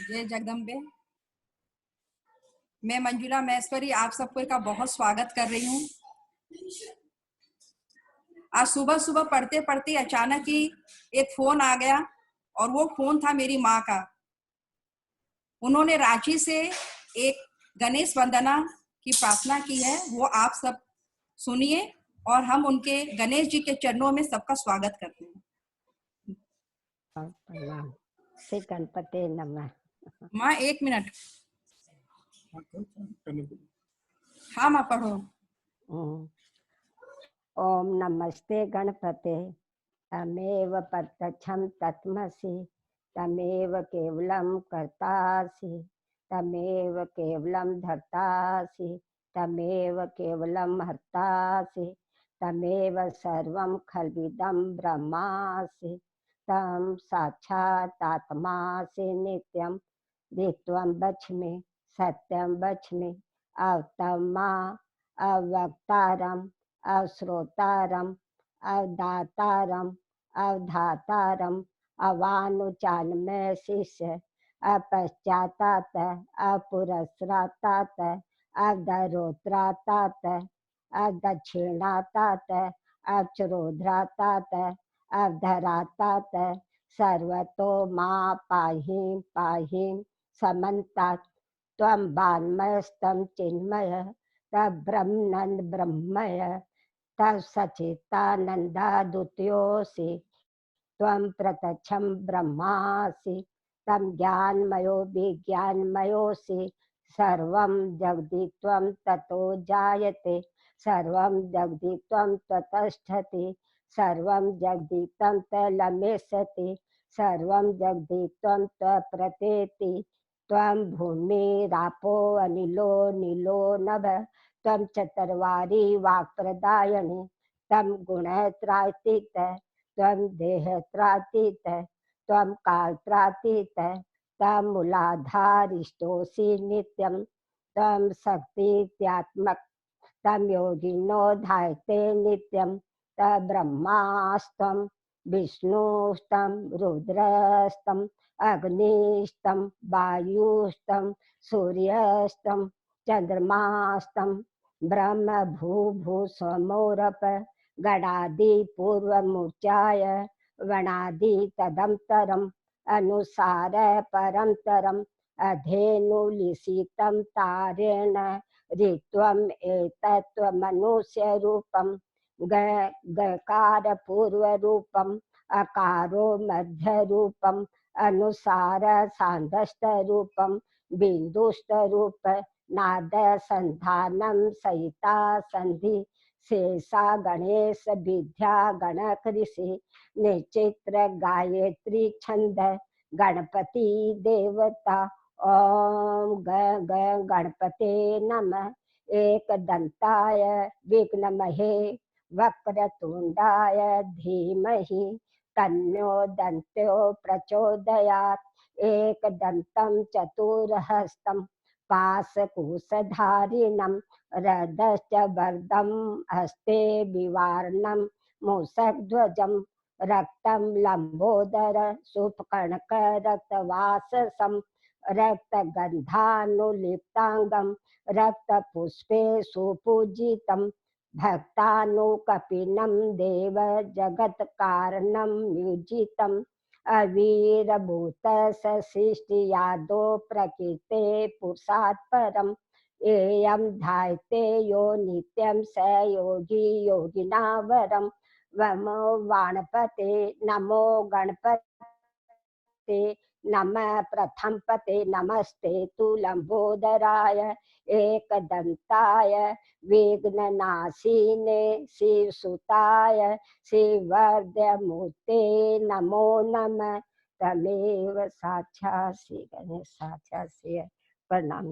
जय जगदम्बे। मैं मंजुला महेश्वरी आप सबको का बहुत स्वागत कर रही हूँ। आज सुबह सुबह पढ़ते पढ़ते अचानक ही एक फोन आ गया और वो फोन था मेरी माँ का। उन्होंने रांची से एक गणेश वंदना की प्रार्थना की है, वो आप सब सुनिए और हम उनके गणेश जी के चरणों में सबका स्वागत करते हैं। प्रणाम। श्री गणपते नमः। माँ 1 मिनट। हाँ माँ पढ़ो। ओम नमस्ते गणपते तमेव प्रत्यक्षं तत्मसि तमेव केवलं कर्तासि तमेव केवलं धर्तासि तमेव केवलं हर्तासि तमेव सर्वं खल्विदं ब्रह्मासि तम साक्षातात्मासि नित्यं द्वित्वं वच्मि सत्यं वच्मि अवतमा अवक्तारम् अश्रोतारम् अवदातारम् अवधातारम् अवानुचानमय शिष्य अपश्चातात अपुरस्रातात अवधरोत्रातात अवदक्षिणातात अवचरोध्रातात अवधरातात सर्वतो मां पाहि पाहि समन्तात् त्वं वाङ्मयस्तं चिन्मय तब्रह्मनंद ब्रह्मय तत्सचितानंदा द्वितीयोऽसि त्वं प्रत्यक्षं ब्रह्मासि तं ज्ञानमयो विज्ञानमयोऽसि सर्वं जगति त्वं ततो जायते सर्वं जगति त्वं ततष्ठति सर्वं जगति तं तलमेष्यति सर्वं जगति त्वं तप्रतेति त्वं भूमिरापो अनिलो नीलो नभ त्वं चतुर्वारी वाक्प्रदायिनी त्वं गुणत्रयातीत त्वं देहत्रयातीत त्वं कालत्रयातीत त्वं मूलाधारिष्टोऽसि नित्यं त्वं शक्तित्यात्मक त्वं योगिनो ध्यायते नित्यं त्वं ब्रह्मास्तं विष्णुस्तं रुद्रस्तं अग्निस्तं वायुस्तं सूर्यस्तं चंद्रमास्तं ब्रह्म भू स्वमोरप गणादि पूर्वमूर्चाय वनादि तदंतरम अनुसार परंतरम अधेनुलिसितं तारेण ऋत्वम् एतत्त्वमनुष्य रूपं गकार पूर्व रूपम अकारो मध्य रूपम अनुसार सांदस्त रूपम बिंदुस्त रूप नाद संधानम सहिता संधि शेषा गणेश विद्या गणक ऋषि निचित्र गायत्री छंद गणपति देवता ओम गणपते नमः एक दंताय विघ्नमहे वक्रतुंडाय धीमहि तन्नो दन्त्यो प्रचोदयात् एक दंतं चतुर्हस्तं पाशकुशधारिणं रदश्च वरदं हस्ते विवारणं मूषकध्वजं रक्तं लंबोदर शुभकर्णक रक्तवाससं रक्तगन्धानुलिप्तांगं रक्तपुष्पे सुपूजितं भक्तानुकपिनं देव जगत्कारणं युजितम् अवीरभूत सृष्टियादो प्रकृते पुरुषात् परम् एयं ध्यायते यो नित्यं स योगी योगिनावरं वमो गणपते नमो गणपते नमः प्रथम पते नमस्ते तु लंबोदराय एकदंताय विघ्ननाशिने शिवसुताय श्रीवरदमूर्ते नमो नमः तमेव साक्षात् श्री गणेश साक्षात् श्री प्रणाम।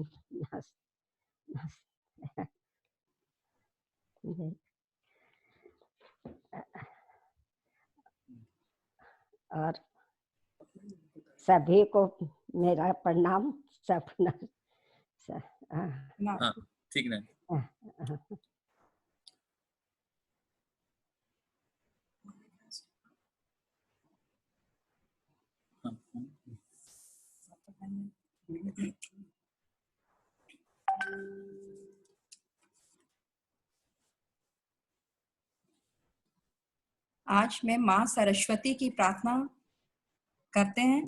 और सभी को मेरा प्रणाम। सब ठीक है। आज मैं माँ सरस्वती की प्रार्थना करते हैं।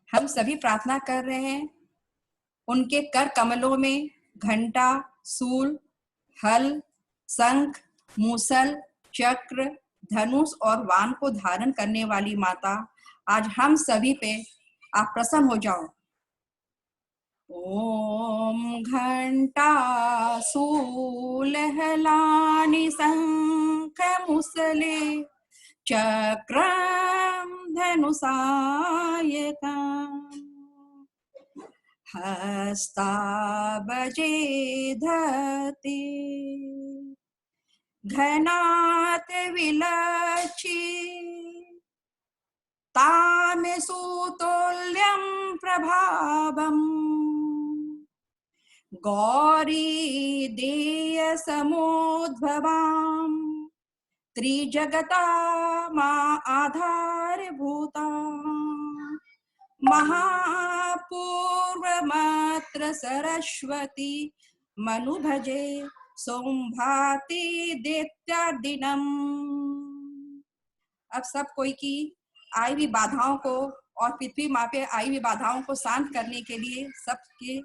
हम सभी प्रार्थना कर रहे हैं। उनके कर कमलों में घंटा, सूल, हल, शंख, मूसल, चक्र, धनुष और वाण को धारण करने वाली माता, आज हम सभी पे आप प्रसन्न हो जाओ। ओम घंटा सूल हलानि शंख मुसले चक्रम धनुषायकम् हस्ताबजे धते घनात विलक्षि तामे सुतुल्यं प्रभावम् गौरी देय समुद्भवाम् त्रिजगता मा आधारभूता महापूर्वमात्र सरस्वती मनुभजे सोमभाति दैत्यादिनम्। अब सब कोई की आई हुई बाधाओं को और पृथ्वी माँ पे आई हुई बाधाओं को शांत करने के लिए सबकी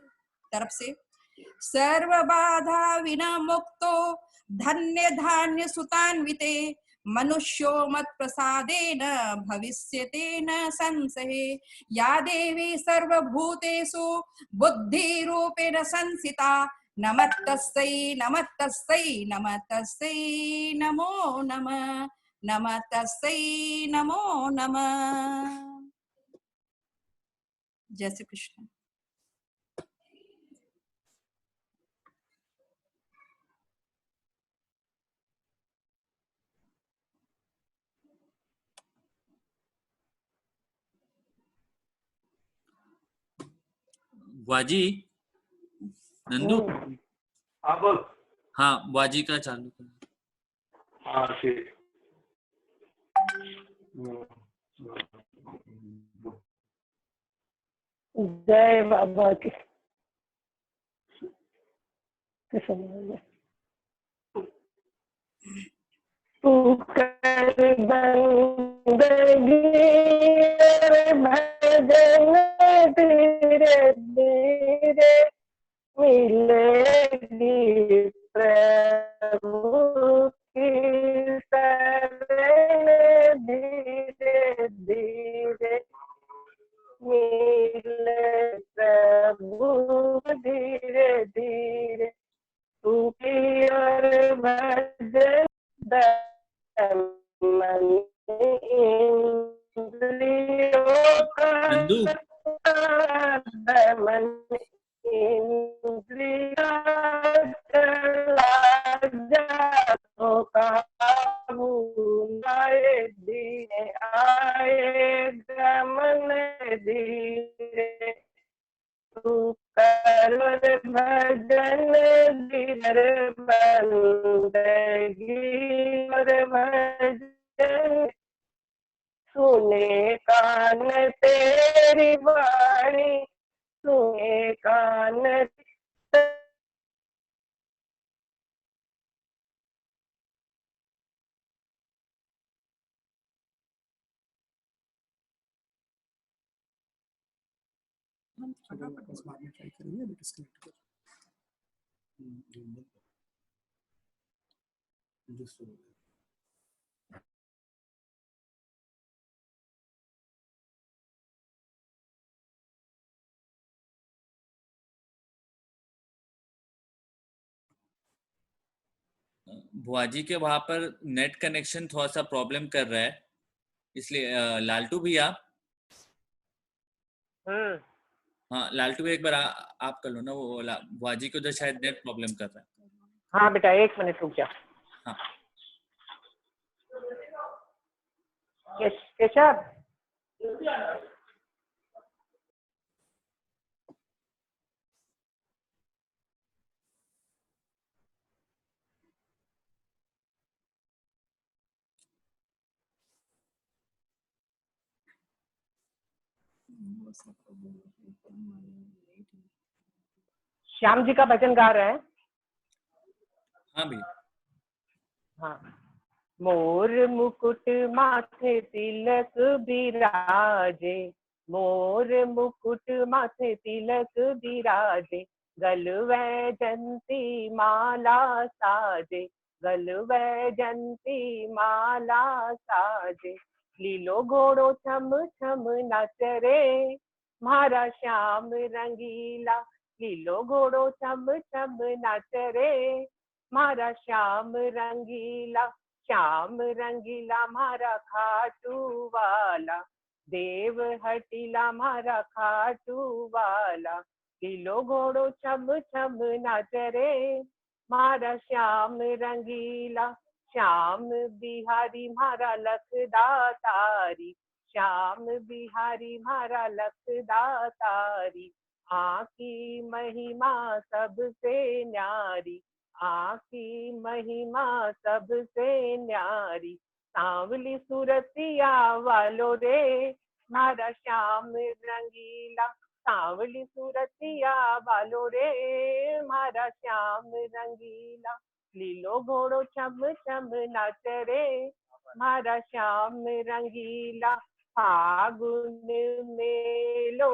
तरफ से सर्व बाधा विना मुक्तो धन्य धान्य सुतान्विते मनुष्यो मत प्रसादेन भविष्यते न संशये या देवी सर्वभूतेषु बुद्धि रूपेण संस्थिता नमस्तस्यै नमस्तस्यै नमस्तस्यै नमो नमः नमस्तस्यै नमो नमः। जय श्री कृष्ण। वाजी नंदू अब हाँ वाजी का चालू कर। हाँ ठीक। जय बाबा की कृष्ण। तू कर बंदगी भजन धीरे धीरे मिलेगी प्रभु की शरण धीरे धीरे मिले प्रभु धीरे धीरे तू की और भजन मन इंद्रियों का नंदू मन इंद्रिया चला जातो काबू आए धीरे आए गमन धीरे तू कर भजन धीर बंदगी और भजन सुने कान तेरी वाणी सुने कान बाद में ट्राई करेंगे अभी डिस्कनेक्ट कर बुआजी के वहां पर नेट कनेक्शन थोड़ा सा प्रॉब्लम कर रहा है, इसलिए लालटू भैया हाँ लालटू एक बार आप कर लो ना, वो बुआजी को तो शायद नेट प्रॉब्लम कर रहा है। हाँ बेटा एक मिनट रुक जा। हाँ केशव श्याम जी का भजन गा रहे हैं। हाँ भी। हाँ। मोर मुकुट माथे तिलक बिराजे, मोर मुकुट माथे तिलक बिराजे, गलवै जंती माला साजे, गलवै जंती माला साजे, लीलो घोड़ो छम छम नाच रे, मारा श्याम रंगीला, लीलो घोड़ो छम छम नाच रे, मारा श्याम रंगीला, श्याम रंगीला मारा खाटू वाला, देव हटीला मारा खाटू वाला, लीलो घोड़ो छम छम नाच रे, मारा श्याम रंगीला, श्याम बिहारी मारा लखदातारी, श्याम बिहारी मारा लखदातारी, आकी महिमा सबसे न्यारी, आकी महिमा सबसे न्यारी, सांवली सूरतिया वालो रे, मारा श्याम रंगीला, सांवली सूरतिया वालो रे, मारा श्याम रंगीला, लीलो घोड़ो छम छम नाच रे, मारा श्याम रंगीला, फागुन मेलो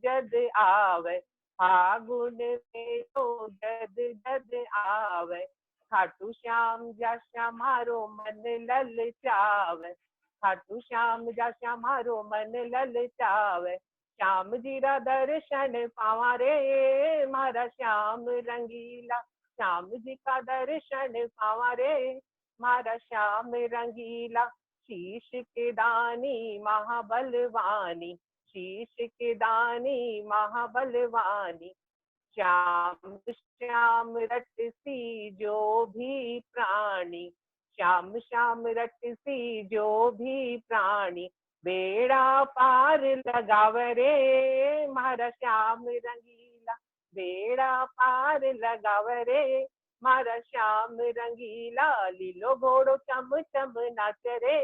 जद आवे, फागुन में तो जद जद आवे, खाटू श्याम जा श्याम मारो मन ललचावे, खाटू श्याम जा श्याम मारो मन ललचावे, श्याम जी रा दर्शन पावा रे, मारा श्याम रंगीला, श्याम जी का दर्शन पावा रे, मारा श्याम रंगीला, शीश के दानी महाबलवानी, शीश के दानी महाबलवानी, श्याम श्याम रटसी जो भी प्राणी, श्याम श्याम रटसी जो भी प्राणी, बेड़ा पार लगाव रे, मारा श्याम रंगीला, बेड़ा पार लगाव रे, मारा श्याम रंगीला, लीलो घोड़ो चम चम नाच रे,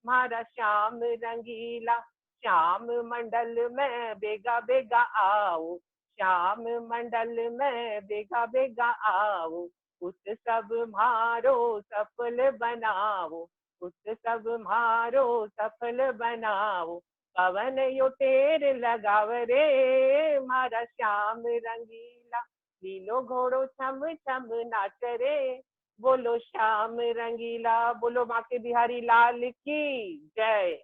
मारा श्याम रंगीला, श्याम मंडल में बेगा बेगा आओ, श्याम मंडल में बेगा बेगा आओ, उस सब मारो सफल बनाओ, उस सब मारो सफल बनाओ, पवन यो टेर लगाव रे, मारा श्याम रंगीला, लीलो घोड़ो छम छम नाच रे, बोलो श्याम रंगीला, बोलो बांके बिहारी लाल की जय।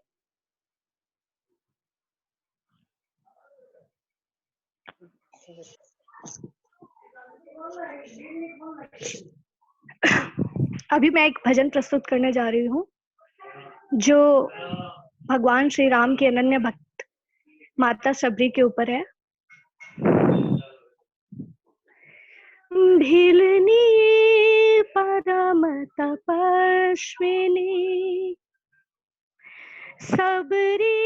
अभी मैं एक भजन प्रस्तुत करने जा रही हूँ जो भगवान श्री राम की अनन्य भक्त माता सबरी के ऊपर है। भिलनी परम तपस्विनी सबरी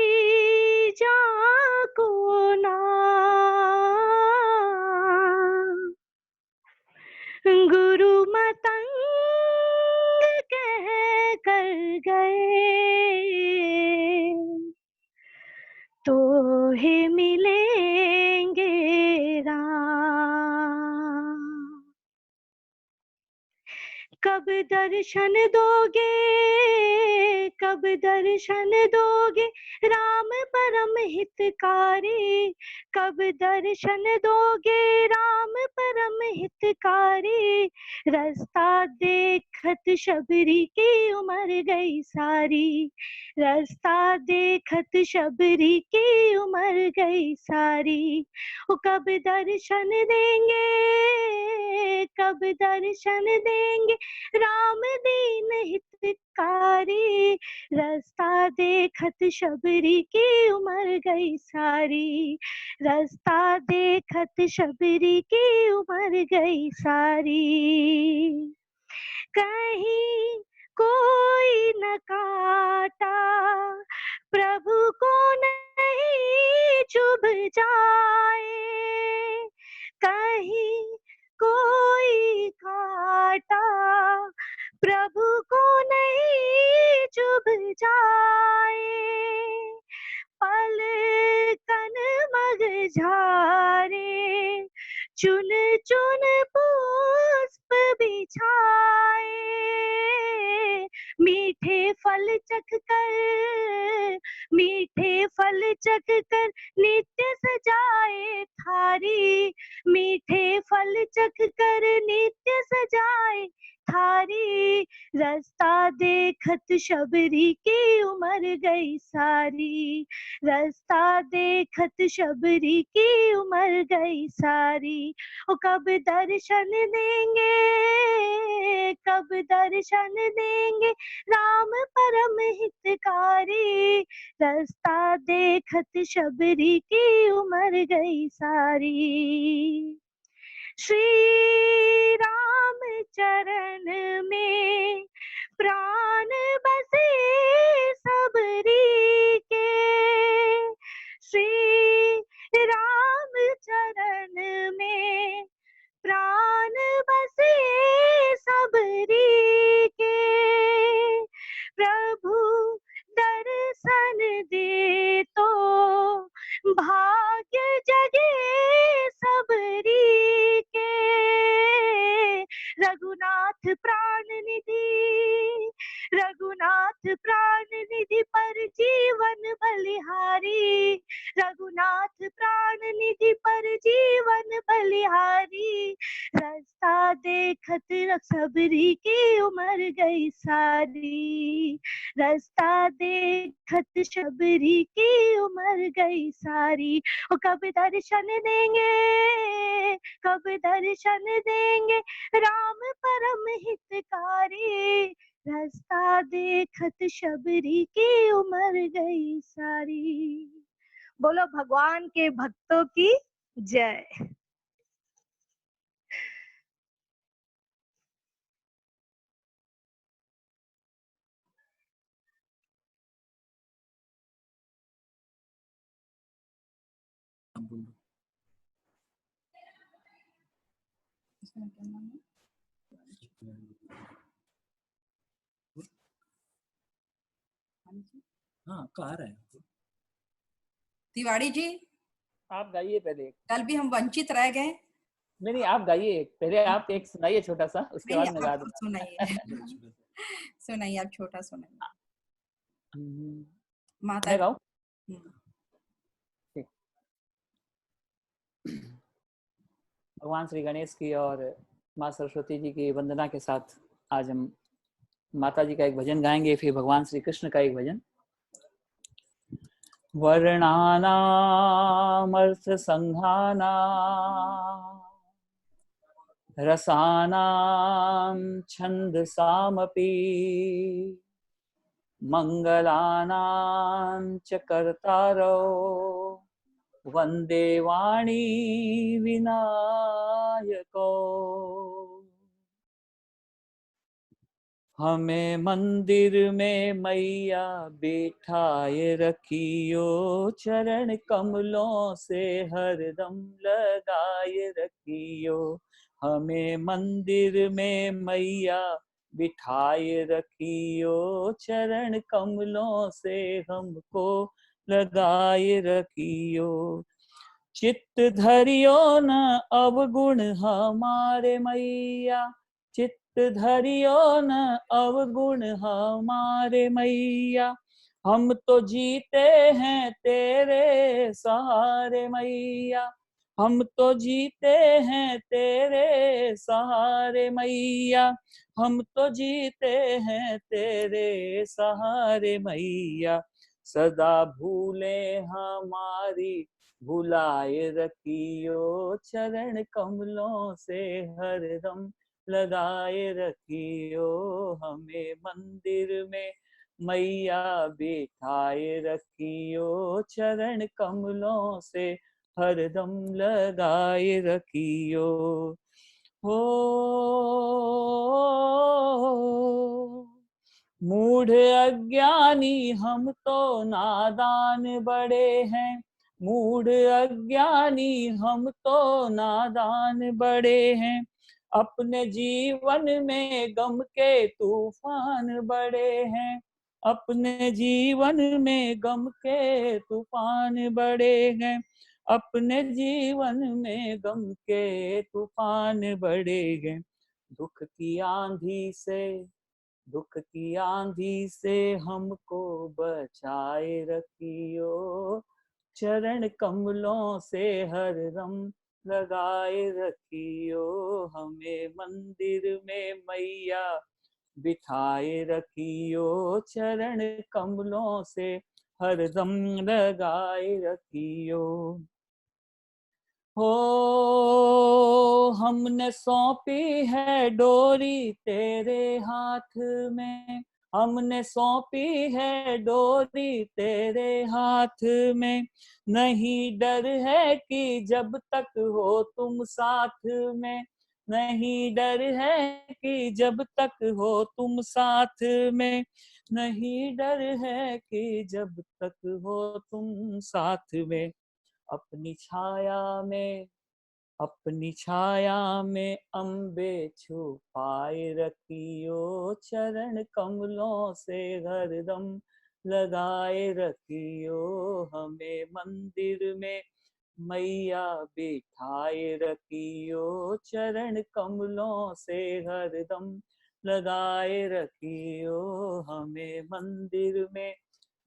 जाको ना, गुरु मतंग कह कर गए तो ही मिलेंगे राम। कब दर्शन दोगे, कब दर्शन दोगे राम परम हितकारी, कब दर्शन दोगे राम परम हितकारी, रास्ता देखत शबरी की उम्र गई सारी, रास्ता देखत शबरी की उम्र गई सारी, वो कब दर्शन देंगे, कब दर्शन देंगे राम दीन हितकारी, रास्ता देखत शबरी की उम्र गई सारी, रास्ता देखत शबरी की उम्र गई सारी, कहीं कोई न काटा प्रभु को नहीं चुभ जाए, कहीं कोई काटा प्रभु को नहीं चुभ जाए, पल झारे, चुन चुन पुष्प बिछाए, मीठे फल चख कर, मीठे फल चख कर नित्य सजाए थारी, मीठे फल चख कर नित्य सजाए थारी, रास्ता देखत शबरी की उम्र गई सारी, रास्ता देखत शबरी की उम्र गई सारी। ओ कब दर्शन देंगे, कब दर्शन देंगे राम परम हितकारी, रास्ता देखत शबरी की उम्र गई सारी। श्री राम चरण में प्राण बसे सबरी के, श्री राम चरण में प्राण बसे सबरी के, प्रभु दर्शन दे तो भाग्य जगे सबरी के, रघुनाथ प्राण निधि, रघुनाथ प्राण निधि पर जीवन बलिहारी, रघुनाथ प्राण निधि पर जीवन बलिहारी, रास्ता देखत सबरी की उम्र गई सारी, रास्ता देखत शबरी की उम्र गई सारी। ओ कब दर्शन देंगे, कब दर्शन देंगे राम परम हितकारी, रास्ता देखत शबरी की उम्र गई सारी। बोलो भगवान के भक्तों की जय। अब बोलो। इसमें क्या नाम है? हाँ कार है। तिवारी जी, आप गाइए पहले। कल भी हम वंचित रह गए। नहीं नहीं, आप गाइए पहले, आप एक सुनाइए छोटा सा, उसके नहीं, बाद मैं गा आप दूंगा। सुनाइए। सुनाइए, आप छोटा सुनाइए। माता मैं गाऊं? भगवान श्री गणेश की और माँ सरस्वती जी की वंदना के साथ आज हम माता जी का एक भजन गाएंगे, फिर भगवान श्री कृष्ण का एक भजन। वर्णानामर्थ संघानां रसानां छन्दसामपि मंगलानां च कर्तारौ वन्दे वाणी विनायको। हमें मंदिर में मैया बैठाए रखियो, चरण कमलों से हरदम लगाए रखियो। हमें मंदिर में मैया बिठाए रखियो, चरण कमलों से हमको लगाए रखियो। चित्त धरियो न अवगुण हमारे मैया, चित्त धरियो न अवगुण हमारे मैया। हम तो जीते हैं तेरे सहारे मैया, हम तो जीते हैं तेरे सहारे मैया, हम तो जीते हैं तेरे सहारे मैया। सदा भूले हमारी भुलाए रखियो, चरण कमलों से हरदम लगाए रखियो। हमें मंदिर में मैया बिठाए रखियो, चरण कमलों से हरदम लगाए रखियो। हो मूढ़ अज्ञानी हम तो नादान बड़े हैं, मूढ़ अज्ञानी हम तो नादान बड़े हैं। अपने जीवन में गम के तूफान बड़े हैं, अपने जीवन में गम के तूफान बड़े हैं। अपने जीवन में गम के तूफान बढ़े गए। दुख की आंधी से हमको बचाए रखियो, चरण कमलों से हरदम लगाए रखियो। हमें मंदिर में मैया बिठाए रखियो, चरण कमलों से हरदम लगाए रखियो। हो हमने सौंपी है डोरी तेरे हाथ में, हमने सौंपी है डोरी तेरे हाथ में। नहीं डर है कि जब तक हो तुम साथ में, नहीं डर है कि जब तक हो तुम साथ में, नहीं डर है कि जब तक हो तुम साथ में। अपनी छाया में अम्बे छुपाए रखियो, चरण कमलों से हरदम लगाए रखियो। हमें मंदिर में मैया बिठाए रखियो, चरण कमलों से हरदम लगाए रखियो। हमें मंदिर में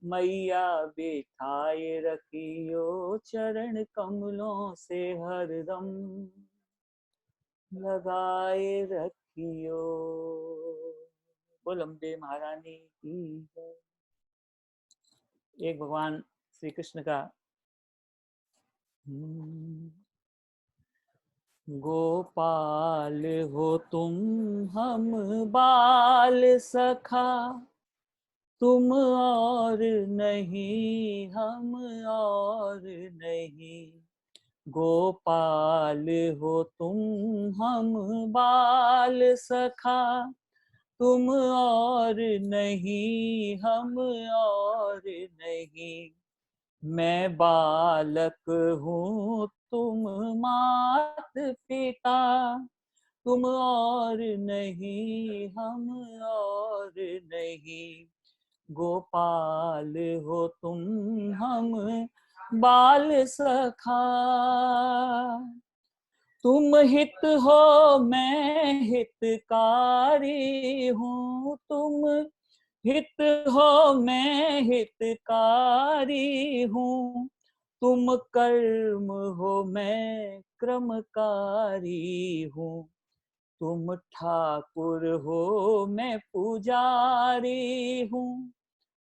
मैया बिठाए रखियो, चरण कमलों से हरदम लगाए रखियो। बोल अम्बे महारानी की जय। एक भगवान श्री कृष्ण का गोपाल हो तुम हम बाल सखा, तुम और नहीं हम और नहीं। गोपाल हो तुम हम बाल सखा, तुम और नहीं हम और नहीं। मैं बालक हूँ तुम मात पिता, तुम और नहीं हम और नहीं। गोपाल हो तुम हम बाल सखा, तुम हित हो मैं हितकारी हूँ, तुम हित हो मैं हितकारी हूँ। तुम कर्म हो मैं क्रमकारी हूँ, तुम ठाकुर हो मैं पुजारी हूँ,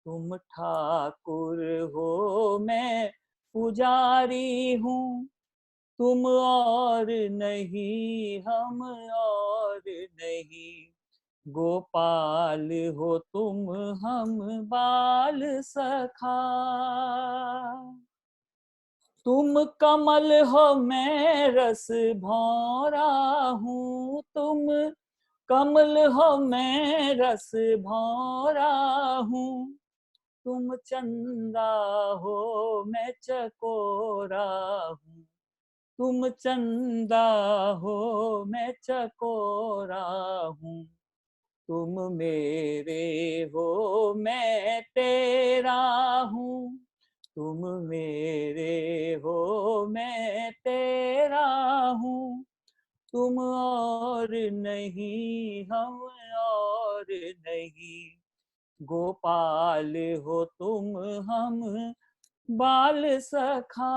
तुम ठाकुर हो मैं पुजारी हूँ। तुम और नहीं हम और नहीं। गोपाल हो तुम हम बाल सखा, तुम कमल हो मैं रस भौरा हूँ, तुम कमल हो मैं रस भौरा हूँ। तुम चंदा हो मैं चकोरा हूँ, तुम चंदा हो मैं चकोरा हूँ। तुम मेरे हो मैं तेरा हूँ, तुम मेरे हो मैं तेरा हूँ। तुम और नहीं हम और नहीं। गोपाल हो तुम हम बाल सखा,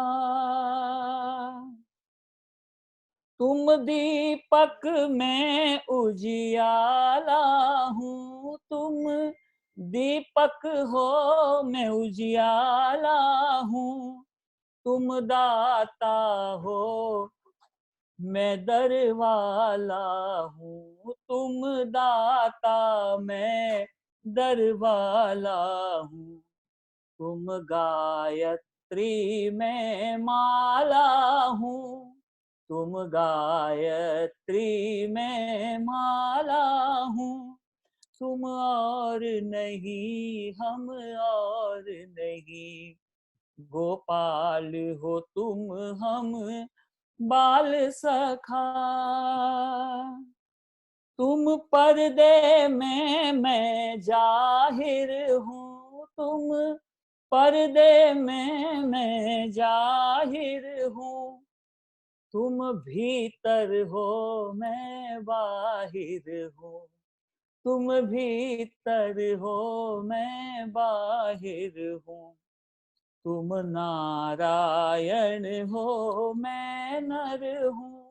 तुम दीपक मैं उजियाला हूँ, तुम दीपक हो मैं उजियाला हूँ। तुम दाता हो मैं दरवाला हूँ, तुम दाता मैं दरवाला हूँ। तुम गायत्री मैं माला हूँ, तुम गायत्री मैं माला हूँ। तुम और नहीं हम और नहीं। गोपाल हो तुम हम बाल सखा, तुम पर्दे में मैं जाहिर हूँ, तुम पर्दे में मैं जाहिर हूँ, तुम भीतर हो मैं बाहिर हूँ, तुम भीतर हो मैं बाहिर हूँ, तुम नारायण हो मैं नर हूँ,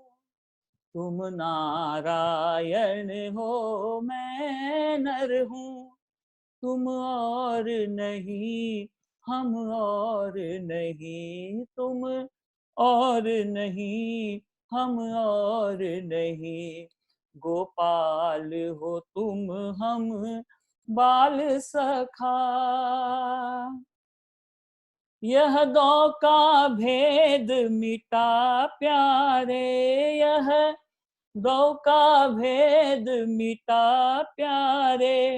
तुम नारायण हो मैं नर हूँ, तुम और नहीं हम और नहीं, तुम और नहीं हम और नहीं, गोपाल हो तुम हम बाल सखा। यह दो का भेद मिटा प्यारे, यह दो का भेद मिटा प्यारे,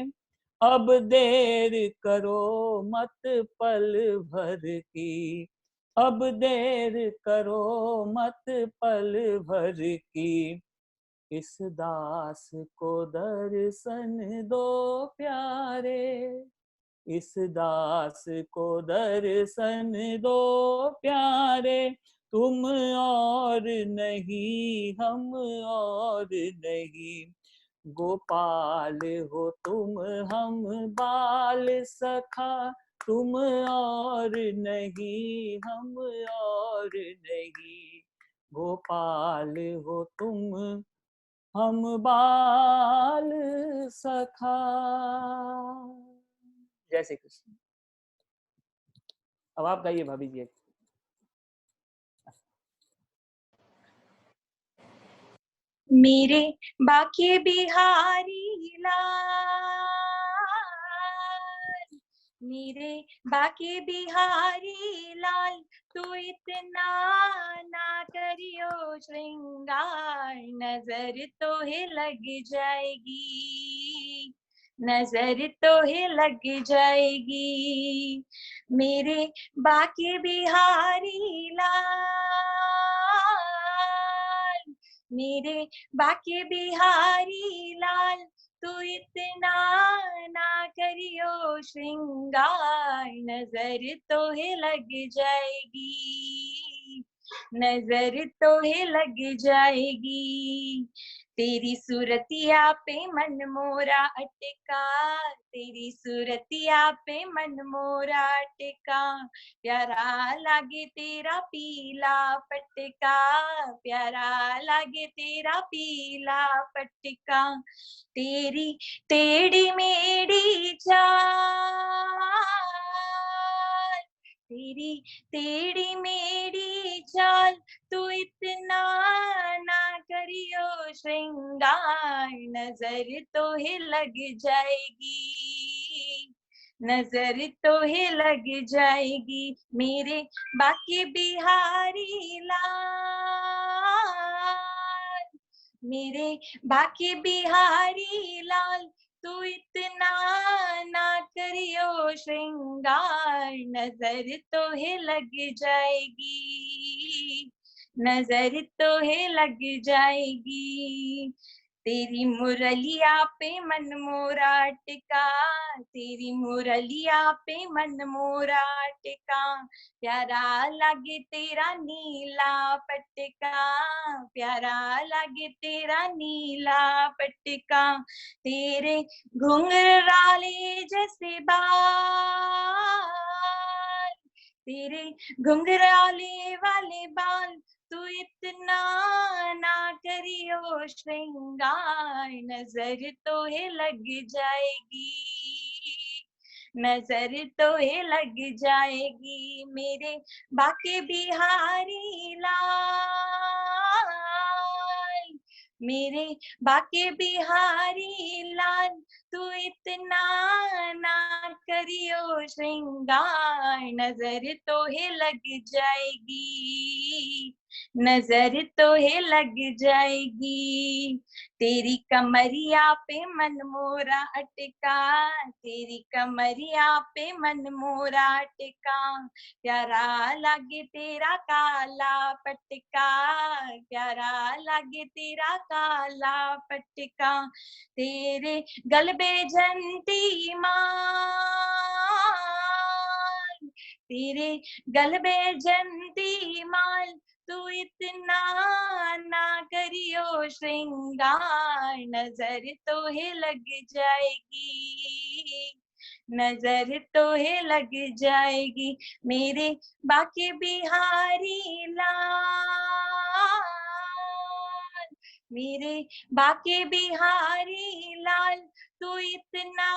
अब देर करो मत पल भर की, अब देर करो मत पल भर की, इस दास को दर्शन दो प्यारे, इस दास को दर्शन दो प्यारे, तुम और नहीं हम और नहीं, गोपाल हो तुम हम बाल सखा, तुम और नहीं हम और नहीं, गोपाल हो तुम हम बाल सखा। जय श्री कृष्ण। अब आप गाइए भाभी जी। मेरे बाके बिहारी लाल, मेरे बाके बिहारी लाल, तू इतना ना करियो श्रृंगार, नजर तो है लग जाएगी, नजर तो है लग जाएगी, मेरे बाके बिहारी लाल, मेरे बाके बिहारी लाल, तू इतना ना करियो श्रृंगार, नजर तो है लग जाएगी, नजर तो है लग जाएगी, तेरी सूरतिया पे मन मोरा अटका, तेरी सूरतिया पे मन मोरा अटका, प्यारा लागे तेरा पीला पटका, प्यारा लागे तेरा पीला पटका, तेरी टेढ़ी मेढ़ी चाल, तेरी टेढ़ी मेढ़ी चाल, तू इतना ना करियो श्रृंगार, नजर तो है लग जाएगी, नजर तो है लग जाएगी, मेरे बाके बिहारी लाल, मेरे बाके बिहारी लाल, तू इतना ना करियो श्रृंगार, नजर तो है लग जाएगी, नजर तो है लग जाएगी, तेरी मुरलिया पे मन मोरा टिका, तेरी मुरलिया पे मन मोरा टिका, प्यारा लागे तेरा नीला पटका, प्यारा लागे तेरा नीला पटका, तेरे घुंघराले जैसे बाल, तेरे घुंघराले वाले बाल, तू इतना ना करियो श्रृंगार, नजर तो है लग जाएगी, नजर तो है लग जाएगी, मेरे बाके बिहारी लाल, मेरे बाके बिहारी लाल, तू इतना ना करियो श्रृंगार, नजर तो है लग जाएगी, नजर तो है लग जाएगी, तेरी कमरिया पे मन मोरा अटका, तेरी कमरिया पे मन मोरा अटका, प्यारा लागे तेरा काला पटका, प्यारा लागे तेरा काला पटका, तेरे गलबे जंती माल, तेरे गल में जंती माल, तू इतना ना करियो श्रृंगार, नजर तो है लग जाएगी, नजर तो है लग जाएगी, मेरे बाके बिहारी लाल, मेरे बाके बिहारी लाल, तू इतना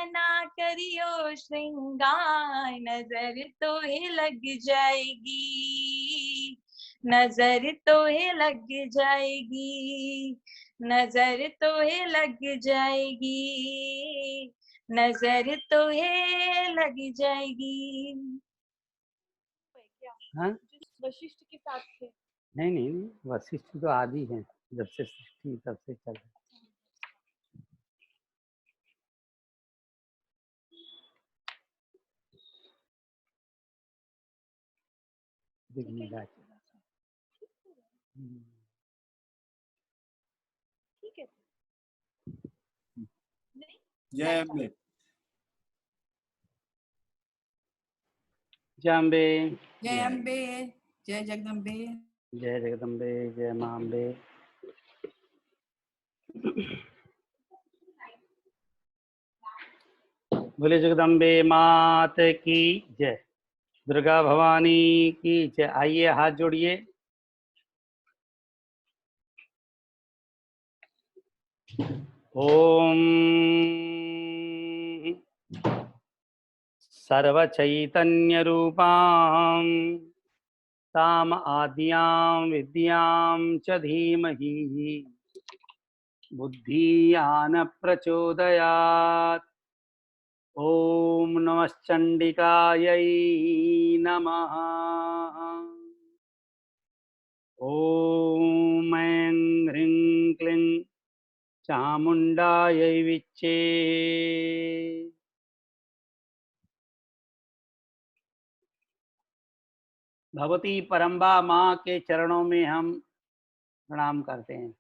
ना करियो श्रृंगार, नजर तो है लग जाएगी, नजर तो है लग जाएगी, नजर तो है लग जाएगी, नजर तो है लग जाएगी। हाँ? वशिष्ठ के साथ थे। नहीं नहीं नहीं, वशिष्ठ तो आदि हैं, जब से सृष्टि तब से चल रहा है। विघ्नराज। ठीक है। जय अम्बे। जय अम्बे। जय अम्बे, जय जगदम्बे। जय जगदम्बे, जय मां अम्बे। बोले जगदम्बे मात की जय, दुर्गा भवानी की जय। आइए हाथ जोड़िए। ओम सर्वचैतन्य रूपां ताम आद्यां विद्यां च धीमहि बुद्धियान प्रचोदयात्। ओम नमश्चंडिकायै नमः। ओम ऐं ह्रीं क्लीं चामुंडायै विच्चे। भगवती परम्बा माँ के चरणों में हम प्रणाम करते हैं।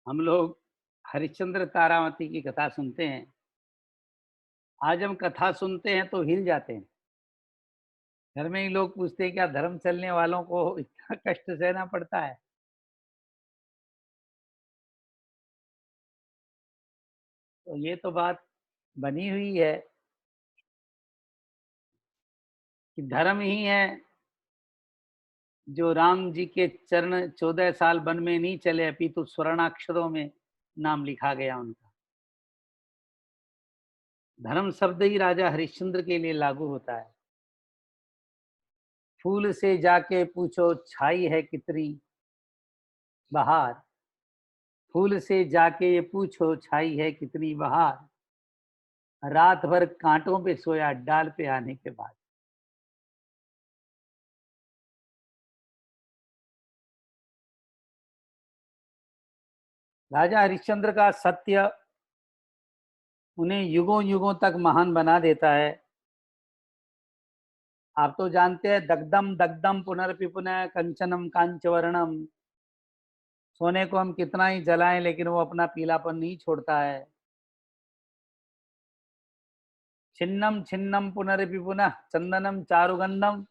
हम लोग हरिश्चंद्र तारामती की कथा सुनते हैं। आज हम कथा सुनते हैं तो हिल जाते हैं। घर में ही लोग पूछते हैं क्या धर्म चलने वालों को इतना कष्ट सहना पड़ता है। तो ये तो बात बनी हुई है कि धर्म ही है जो राम जी के चरण 14 साल वन में नहीं चले, अपितु स्वर्णाक्षरों में नाम लिखा गया उनका। धर्म शब्द ही राजा हरिश्चंद्र के लिए लागू होता है। फूल से जाके पूछो छाई है कितनी बहार, फूल से जाके ये पूछो छाई है कितनी बहार, रात भर कांटों पे सोया डाल पे आने के बाद। राजा हरिश्चंद्र का सत्य उन्हें युगों युगों तक महान बना देता है। आप तो जानते हैं दग्धम दग्धम पुनर्पिपुनः कंचनम कांचवर्णम। सोने को हम कितना ही जलाएं लेकिन वो अपना पीलापन नहीं छोड़ता है। छिन्नम छिन्नम पुनर्पिपुनः चंदनम चारुगंधम।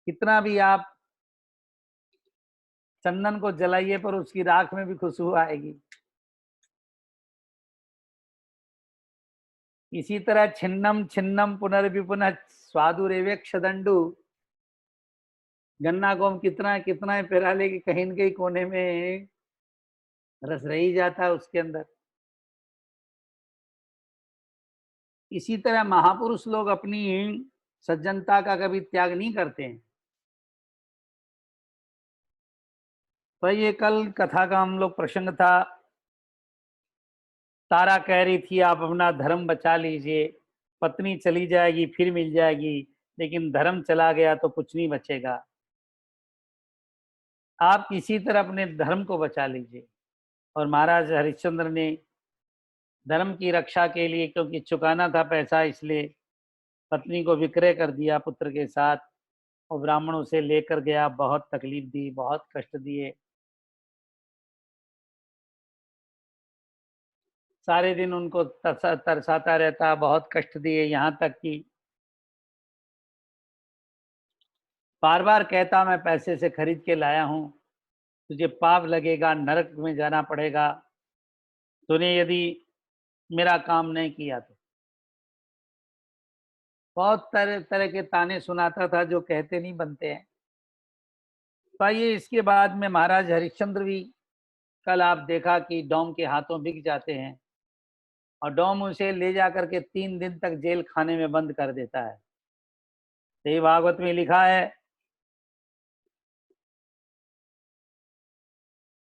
कितना भी आप चंदन को जलाइए पर उसकी राख में भी खुशबू आएगी। इसी तरह छिन्नम छिन्नम पुनर्विपुनः स्वादुरेवेक्ष दंडु। गन्ना को हम कितना कितना पिला ले कि कहीं न कहीं कोने में रस रह ही जाता है उसके अंदर। इसी तरह महापुरुष लोग अपनी सज्जनता का कभी त्याग नहीं करते हैं। तो ये कल कथा का हम लोग प्रसंग था। तारा कह रही थी आप अपना धर्म बचा लीजिए, पत्नी चली जाएगी फिर मिल जाएगी, लेकिन धर्म चला गया तो कुछ नहीं बचेगा। आप किसी तरह अपने धर्म को बचा लीजिए। और महाराज हरिश्चंद्र ने धर्म की रक्षा के लिए, क्योंकि चुकाना था पैसा, इसलिए पत्नी को विक्रय कर दिया पुत्र के साथ और ब्राह्मणों से लेकर गया। बहुत तकलीफ दी, बहुत कष्ट दिए। सारे दिन उनको तरसाता रहता, बहुत कष्ट दिए। यहाँ तक कि बार बार कहता मैं पैसे से खरीद के लाया हूं, तुझे पाप लगेगा, नरक में जाना पड़ेगा तूने यदि मेरा काम नहीं किया तो। बहुत तरह तरह के ताने सुनाता था जो कहते नहीं बनते हैं। तो आइए इसके बाद में महाराज हरिश्चंद्र भी कल आप देखा कि डोम के हाथों बिक जाते हैं और डोम उसे ले जा करके 3 दिन तक जेल खाने में बंद कर देता है। देवी भागवत में लिखा है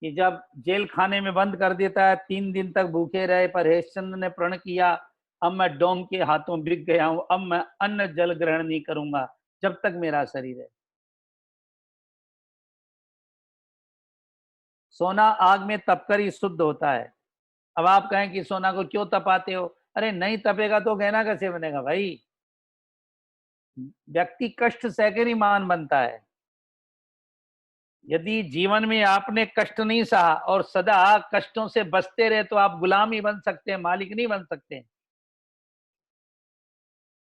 कि जब जेल खाने में बंद कर देता है, 3 दिन तक भूखे रहे, पर हरिश्चंद्र ने प्रण किया अब मैं डोम के हाथों बिक गया हूं, अब मैं अन्न जल ग्रहण नहीं करूंगा जब तक मेरा शरीर है। सोना आग में तपकर ही शुद्ध होता है। अब आप कहें कि सोना को क्यों तपाते हो? अरे नहीं तपेगा तो गहना कैसे बनेगा भाई? व्यक्ति कष्ट सहकर ही महान बनता है। यदि जीवन में आपने कष्ट नहीं सहा और सदा कष्टों से बचते रहे तो आप गुलाम ही बन सकते हैं, मालिक नहीं बन सकते।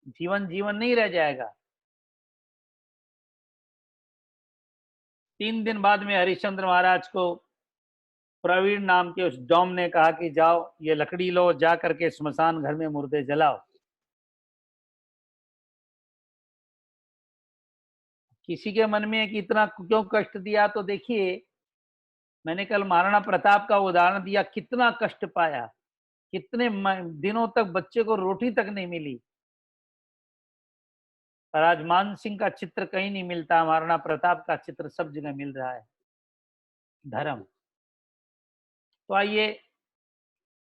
जीवन जीवन नहीं रह जाएगा। 3 दिन बाद में हरिश्चंद्र महाराज को प्रवीण नाम के उस डोम ने कहा कि जाओ ये लकड़ी लो, जा करके स्मशान घर में मुर्दे जलाओ। किसी के मन में कि इतना क्यों कष्ट दिया, तो देखिए मैंने कल महाराणा प्रताप का उदाहरण दिया, कितना कष्ट पाया, कितने दिनों तक बच्चे को रोटी तक नहीं मिली। पर आज मान सिंह का चित्र कहीं नहीं मिलता, महाराणा प्रताप का चित्र सब जगह मिल रहा है। धर्म। तो आइए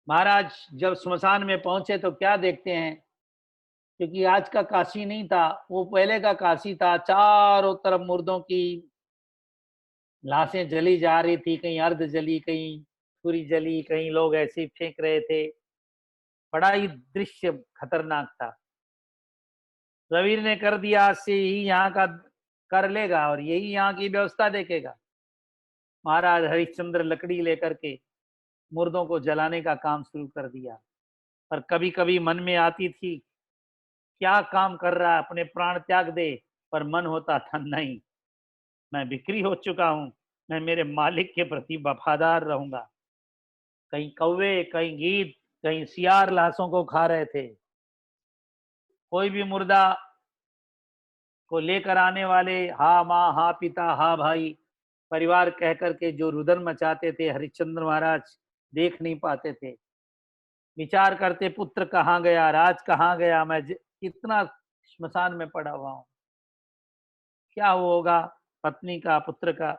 महाराज जब स्मशान में पहुंचे तो क्या देखते हैं, क्योंकि आज का काशी नहीं था, वो पहले का काशी था। चारों तरफ मुर्दों की लाशें जली जा रही थी, कहीं अर्ध जली, कहीं पूरी जली, कहीं लोग ऐसे ही फेंक रहे थे। बड़ा ही दृश्य खतरनाक था। रवीर ने कर दिया, आज से ही यहाँ का कर लेगा और यही यहाँ की व्यवस्था देखेगा। महाराज हरिश्चंद्र लकड़ी लेकर के मुर्दों को जलाने का काम शुरू कर दिया। पर कभी कभी मन में आती थी क्या काम कर रहा है, अपने प्राण त्याग दे, पर मन होता था नहीं, मैं बिक्री हो चुका हूं, मैं मेरे मालिक के प्रति वफादार रहूंगा। कहीं कौवे, कहीं गीद, कहीं सियार लाशों को खा रहे थे। कोई भी मुर्दा को लेकर आने वाले हा माँ, हा पिता, हा भाई, परिवार कह करके जो रुदन मचाते थे, हरिश्चंद्र महाराज देख नहीं पाते थे। विचार करते पुत्र कहाँ गया, राज कहाँ गया, मैं इतना श्मशान में पड़ा हुआ हूं, क्या होगा पत्नी का, पुत्र का।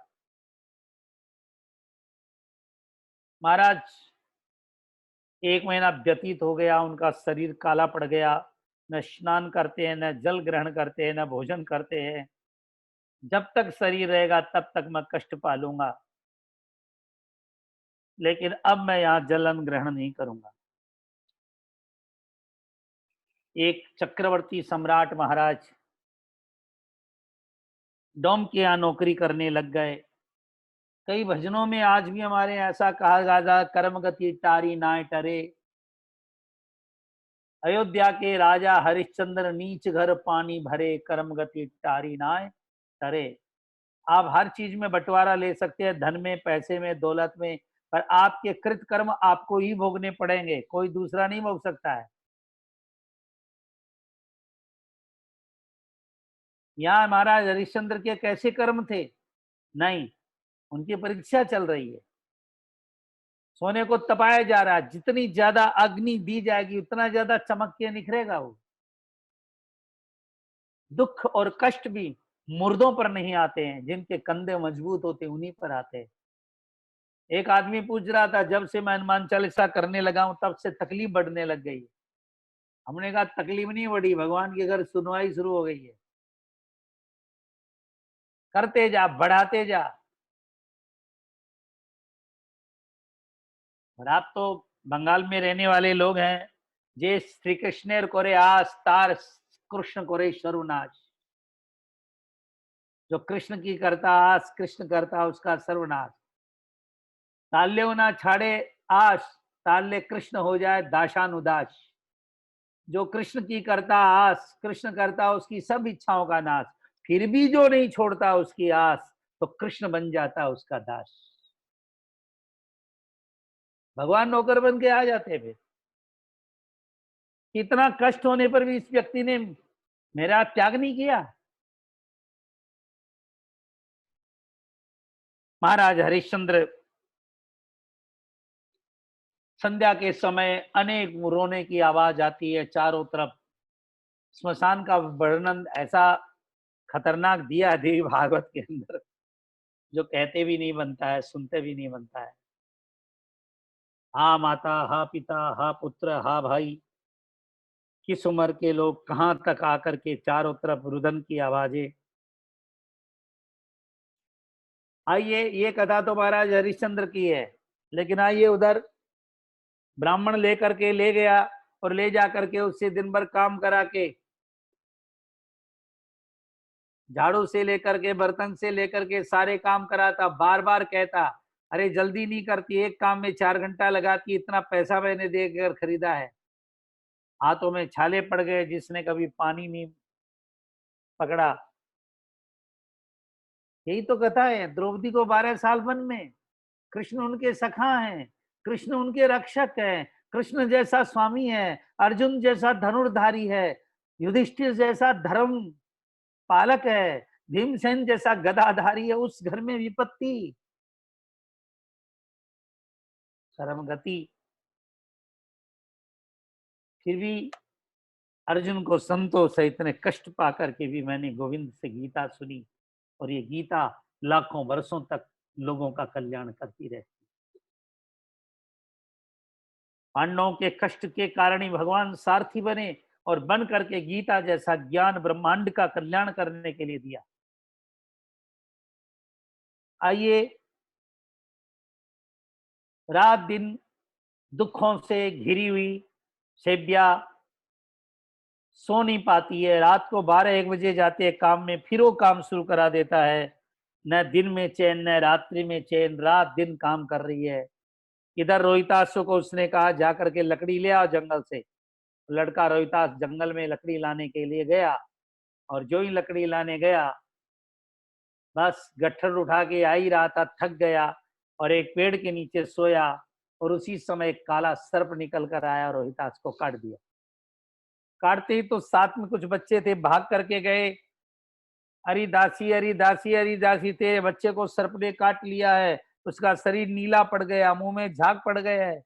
महाराज 1 महीना व्यतीत हो गया, उनका शरीर काला पड़ गया, न स्नान करते हैं, न जल ग्रहण करते हैं, न भोजन करते हैं। जब तक शरीर रहेगा तब तक मैं कष्ट पालूंगा, लेकिन अब मैं यहाँ जलन ग्रहण नहीं करूंगा। एक चक्रवर्ती सम्राट महाराज डोम के यहाँ नौकरी करने लग गए। कई भजनों में आज भी हमारे ऐसा कहा जाता, कर्म गति टारी नाय टरे, अयोध्या के राजा हरिश्चंद्र नीच घर पानी भरे, कर्म गति टारी नाय टरे। आप हर चीज में बंटवारा ले सकते हैं, धन में, पैसे में, दौलत में, पर आपके कृत कर्म आपको ही भोगने पड़ेंगे, कोई दूसरा नहीं भोग सकता है। यहाँ महाराज हरिश्चंद्र के कैसे कर्म थे? नहीं, उनकी परीक्षा चल रही है। सोने को तपाया जा रहा है, जितनी ज्यादा अग्नि दी जाएगी उतना ज्यादा चमक के निखरेगा वो। दुख और कष्ट भी मुर्दों पर नहीं आते हैं, जिनके कंधे मजबूत होते उन्हीं पर आते हैं। एक आदमी पूछ रहा था, जब से मैं हनुमान चालीसा करने लगा हूं तब से तकलीफ बढ़ने लग गई। हमने कहा तकलीफ नहीं बढ़ी, भगवान के घर सुनवाई शुरू हो गई है। करते जा, बढ़ाते जा। और आप तो बंगाल में रहने वाले लोग हैं, जे श्री कृष्णेर करे आस तार कृष्ण करे सर्वनाश। जो कृष्ण की करता आस, कृष्ण करता उसका सर्वनाश। ताल्यो ना छाड़े आस, ताल्य कृष्ण हो जाए दाशानुदास। जो कृष्ण की करता आस, कृष्ण करता उसकी सब इच्छाओं का नाश। फिर भी जो नहीं छोड़ता उसकी आस, तो कृष्ण बन जाता उसका दास। भगवान नौकर बन के आ जाते फिर। इतना कष्ट होने पर भी इस व्यक्ति ने मेरा त्याग नहीं किया। महाराज हरिश्चंद्र संध्या के समय अनेक रोने की आवाज आती है चारों तरफ। स्मशान का वर्णन ऐसा खतरनाक दिया है देवी भागवत के अंदर, जो कहते भी नहीं बनता है, सुनते भी नहीं बनता है। हा माता, हा पिता, हा पुत्र, हा भाई, किस उम्र के लोग कहां तक आकर के चारों तरफ रुदन की आवाजें। आइए, ये कथा तो महाराज हरिश्चंद्र की है, लेकिन आइए उधर ब्राह्मण लेकर के ले गया और ले जाकर के उससे दिन भर काम करा के, झाड़ू से लेकर के बर्तन से लेकर के सारे काम कराता। बार बार कहता, अरे जल्दी नहीं करती, एक काम में 4 घंटा लगाती, इतना पैसा मैंने देकर खरीदा है। हाथों में छाले पड़ गए, जिसने कभी पानी नहीं पकड़ा। यही तो कथा है। द्रौपदी को 12 साल वन में, कृष्ण उनके सखा हैं, कृष्ण उनके रक्षक हैं, कृष्ण जैसा स्वामी है, अर्जुन जैसा धनुर्धारी है, युधिष्ठिर जैसा धर्म पालक है, भीमसेन जैसा गदाधारी है। उस घर में विपत्ति, चरम गति। फिर भी अर्जुन को संतोष है, इतने कष्ट पा करके भी मैंने गोविंद से गीता सुनी, और ये गीता लाखों वर्षों तक लोगों का कल्याण करती रहती। पांडवों के कष्ट के कारण ही भगवान सारथी बने, और बन करके गीता जैसा ज्ञान ब्रह्मांड का कल्याण करने के लिए दिया। आइए, रात दिन दुखों से घिरी हुई सेव्या सो नहीं पाती है। रात को 12-1 बजे जाते हैं काम में, फिर वो काम शुरू करा देता है। न दिन में चैन, न रात्रि में चैन, रात दिन काम कर रही है। इधर रोहितासु को उसने कहा जा करके लकड़ी ले आओ जंगल से। लड़का रोहितास जंगल में लकड़ी लाने के लिए गया, और जो ही लकड़ी लाने गया, बस गट्ठर उठा के आ ही रहा था, थक गया और एक पेड़ के नीचे सोया, और उसी समय एक काला सर्प निकल कर आया, रोहितास को काट दिया। काटते ही तो साथ में कुछ बच्चे थे, भाग करके गए, अरे दासी, अरे दासी, अरे दासी, तेरे बच्चे को सर्प ने काट लिया है, उसका शरीर नीला पड़ गया, मुंह में झाग पड़ गया है।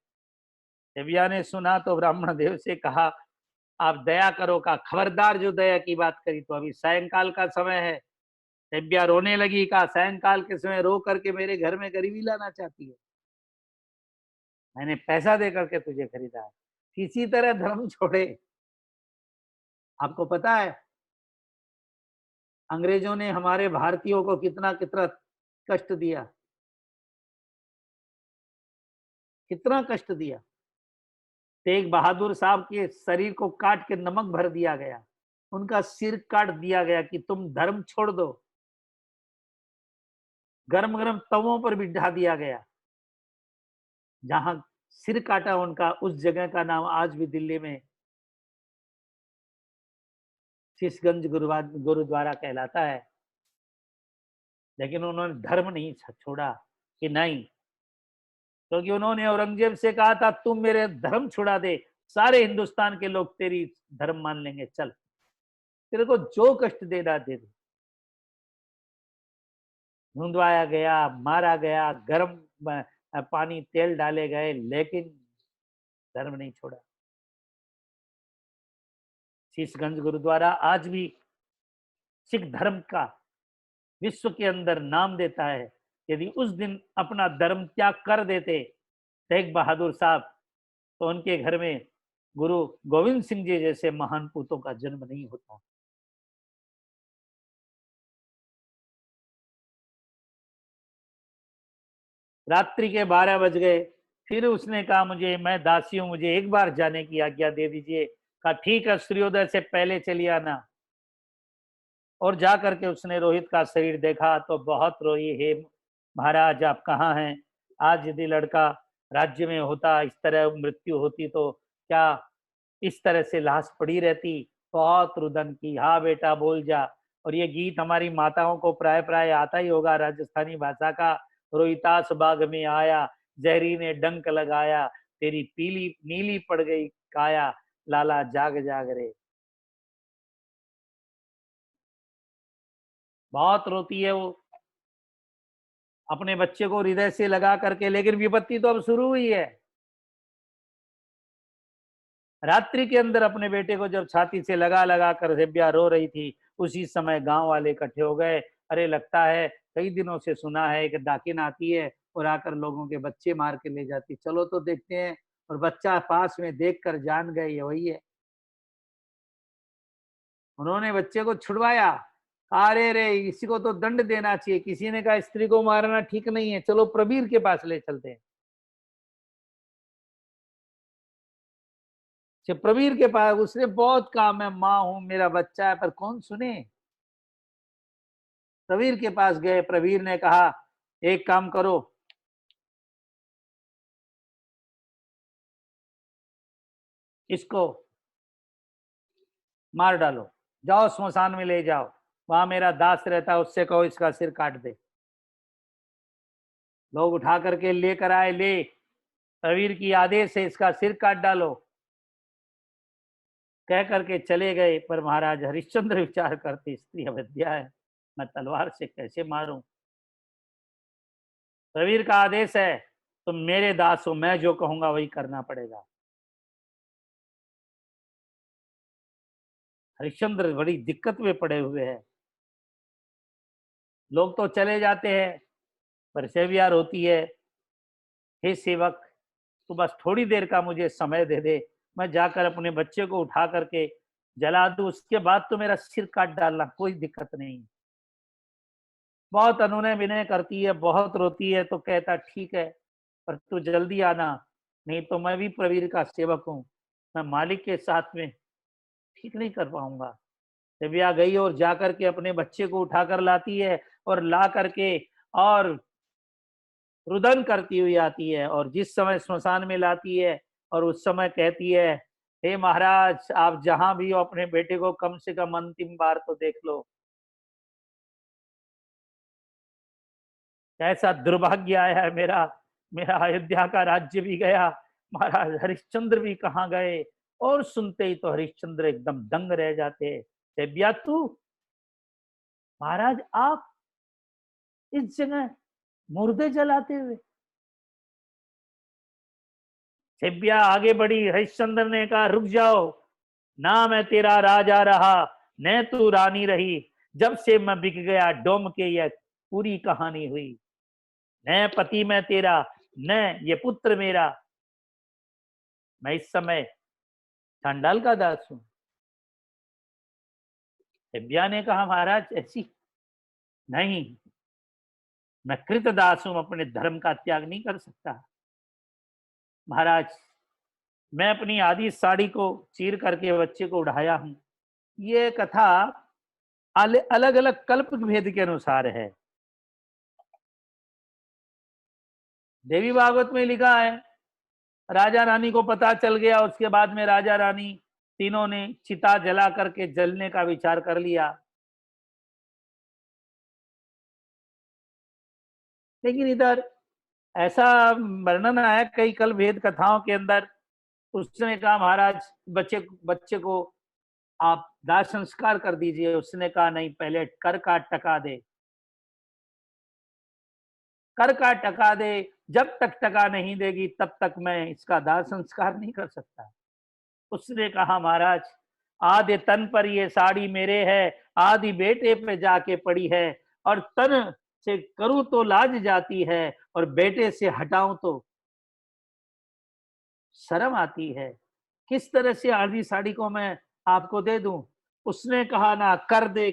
सेव्या ने सुना तो ब्राह्मण देव से कहा, आप दया करो। का खबरदार जो दया की बात करी, तो अभी सायंकाल का समय है। सेव्या रोने लगी, कहा सायंकाल के समय रो करके मेरे घर में गरीबी लाना चाहती है? मैंने पैसा दे करके तुझे खरीदा है। किसी तरह धर्म छोड़े। आपको पता है अंग्रेजों ने हमारे भारतीयों को कितना कितना कष्ट दिया, कितना कष्ट दिया। तेग बहादुर साहब के शरीर को काट के नमक भर दिया गया, उनका सिर काट दिया गया कि तुम धर्म छोड़ दो। गरम गरम तवों पर बिठा दिया गया। जहां सिर काटा उनका, उस जगह का नाम आज भी दिल्ली में शीशगंज गुरुद्वारा कहलाता है। लेकिन उन्होंने धर्म नहीं छोड़ा, कि नहीं, क्योंकि उन्होंने औरंगजेब से कहा था, तुम मेरे धर्म छुड़ा दे, सारे हिंदुस्तान के लोग तेरी धर्म मान लेंगे, चल तेरे को जो कष्ट देना दे दे। ढूंढवाया गया, मारा गया, गर्म पानी तेल डाले गए, लेकिन धर्म नहीं छोड़ा। शीशगंज गुरुद्वारा आज भी सिख धर्म का विश्व के अंदर नाम देता है। यदि उस दिन अपना धर्म त्याग कर देते तेग बहादुर साहब, तो उनके घर में गुरु गोविंद सिंह जी जैसे महान पूतों का जन्म नहीं होता। रात्रि के 12 बज गए। फिर उसने कहा, मैं दासी हूं, मुझे एक बार जाने की आज्ञा दे दीजिए। कहा ठीक है, सूर्योदय से पहले चली आना। और जा करके उसने रोहित का शरीर देखा तो बहुत रोई, हे महाराज आप कहाँ हैं? आज यदि लड़का राज्य में होता, इस तरह मृत्यु होती, तो क्या इस तरह से लाश पड़ी रहती? बहुत रुदन की। हाँ बेटा बोल जा, और ये गीत हमारी माताओं को प्राय प्राय आता ही होगा, राजस्थानी भाषा का। रोहितास बाग में आया, जहरी ने डंक लगाया, तेरी पीली नीली पड़ गई काया, लाला जाग जाग रे। बहुत रोती है वो अपने बच्चे को हृदय से लगा करके, लेकिन विपत्ति तो अब शुरू हुई है। रात्रि के अंदर अपने बेटे को जब छाती से लगा लगा कर सेव्या रो रही थी, उसी समय गांव वाले इकट्ठे हो गए। अरे लगता है कई दिनों से सुना है कि डाकिन आती है और आकर लोगों के बच्चे मार के ले जाती, चलो तो देखते हैं। और बच्चा पास में देखकर जान गए ये वही है। उन्होंने बच्चे को छुड़वाया, अरे रे इसी को तो दंड देना चाहिए। किसी ने कहा स्त्री को मारना ठीक नहीं है, चलो प्रवीर के पास ले चलते हैं। प्रवीर के पास, उसने बहुत कहा मैं माँ हूं, मेरा बच्चा है, पर कौन सुने। प्रवीर के पास गए, प्रवीर ने कहा एक काम करो, इसको मार डालो, जाओ स्मशान में ले जाओ, वहां मेरा दास रहता है, उससे कहो इसका सिर काट दे। लोग उठा करके लेकर आए, ले प्रवीर की आदेश से इसका सिर काट डालो कह करके चले गए। पर महाराज हरिश्चंद्र विचार करते, स्त्री अवध्या है, मैं तलवार से कैसे मारूं। प्रवीर का आदेश है, तुम मेरे दास हो, मैं जो कहूंगा वही करना पड़ेगा। हरिश्चंद्र बड़ी दिक्कत में पड़े हुए हैं। लोग तो चले जाते हैं, पर सेवियार होती है, हे सेवक तू बस थोड़ी देर का मुझे समय दे दे, मैं जाकर अपने बच्चे को उठा करके जला दूं, उसके बाद तो मेरा सिर काट डालना, कोई दिक्कत नहीं। बहुत अनुनय विनय करती है, बहुत रोती है, तो कहता ठीक है, पर तू जल्दी आना, नहीं तो मैं भी प्रवीर का सेवक हूँ, मैं मालिक के साथ में ठीक नहीं कर पाऊंगा। सेविया गई और जाकर के अपने बच्चे को उठाकर लाती है, और ला करके और रुदन करती हुई आती है, और जिस समय स्मशान में लाती है और उस समय कहती है, हे महाराज आप जहां भी हो अपने बेटे को कम से कम अंतिम बार तो देख लो। कैसा दुर्भाग्य आया है मेरा, मेरा अयोध्या का राज्य भी गया, महाराज हरिश्चंद्र भी कहाँ गए। और सुनते ही तो हरिश्चंद्र एकदम दंग रह जाते। सेव्या तू, महाराज आप इस जगह मुर्दे जलाते हुए। सेव्या आगे बढ़ी, हरिश्चंद्र ने कहा रुक जाओ, ना मैं तेरा राजा रहा न तू रानी रही, जब से मैं बिक गया डोम के यह पूरी कहानी हुई, न पति मैं तेरा न ये पुत्र मेरा, मैं इस समय चांडाल का दास हूं। सेव्या ने कहा महाराज ऐसी नहीं, मैं कृतदास हूं, अपने धर्म का त्याग नहीं कर सकता। महाराज मैं अपनी आधी साड़ी को चीर करके बच्चे को उड़ाया हूं। ये कथा अलग अलग कल्प भेद के अनुसार है। देवी भागवत में लिखा है राजा रानी को पता चल गया, उसके बाद में राजा रानी तीनों ने चिता जला करके जलने का विचार कर लिया। लेकिन इधर ऐसा वर्णन आया कई कल भेद कथाओं के अंदर, उसने कहा महाराज बच्चे को आप दाह संस्कार कर दीजिए। उसने कहा नहीं, पहले कर का टका दे, कर का टका दे, जब तक टका नहीं देगी तब तक मैं इसका दाह संस्कार नहीं कर सकता। उसने कहा महाराज आधे तन पर ये साड़ी मेरे है, आधी बेटे पे जाके पड़ी है, और तन से करूं तो लाज जाती है और बेटे से हटाऊं तो शर्म आती है, किस तरह से आधी साड़ी को मैं आपको दे दूं। उसने कहा ना कर दे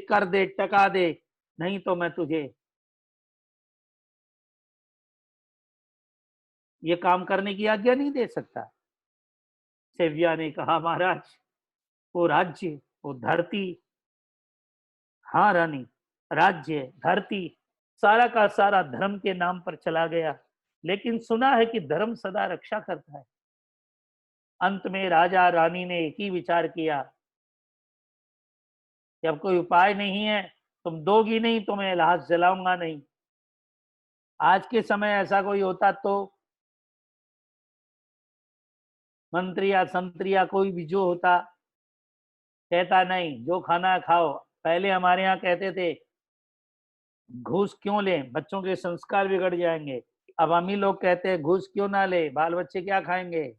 टका दे, नहीं तो मैं तुझे ये काम करने की आज्ञा नहीं दे सकता। सेव्या ने कहा महाराज वो राज्य, वो धरती, हाँ रानी, राज्य धरती सारा का सारा धर्म के नाम पर चला गया, लेकिन सुना है कि धर्म सदा रक्षा करता है। अंत में राजा रानी ने एक ही विचार किया, कि अब कोई उपाय नहीं है, तुम दोगी नहीं तो मैं लाश जलाऊंगा नहीं। आज के समय ऐसा कोई होता तो मंत्री या संतरी या कोई भी जो होता, कहता नहीं जो खाना है खाओ। पहले हमारे यहाँ कहते थे घूस क्यों लें, बच्चों के संस्कार बिगड़ जाएंगे। अब हम ही लोग कहते हैं घूस क्यों ना ले, बाल बच्चे क्या खाएंगे।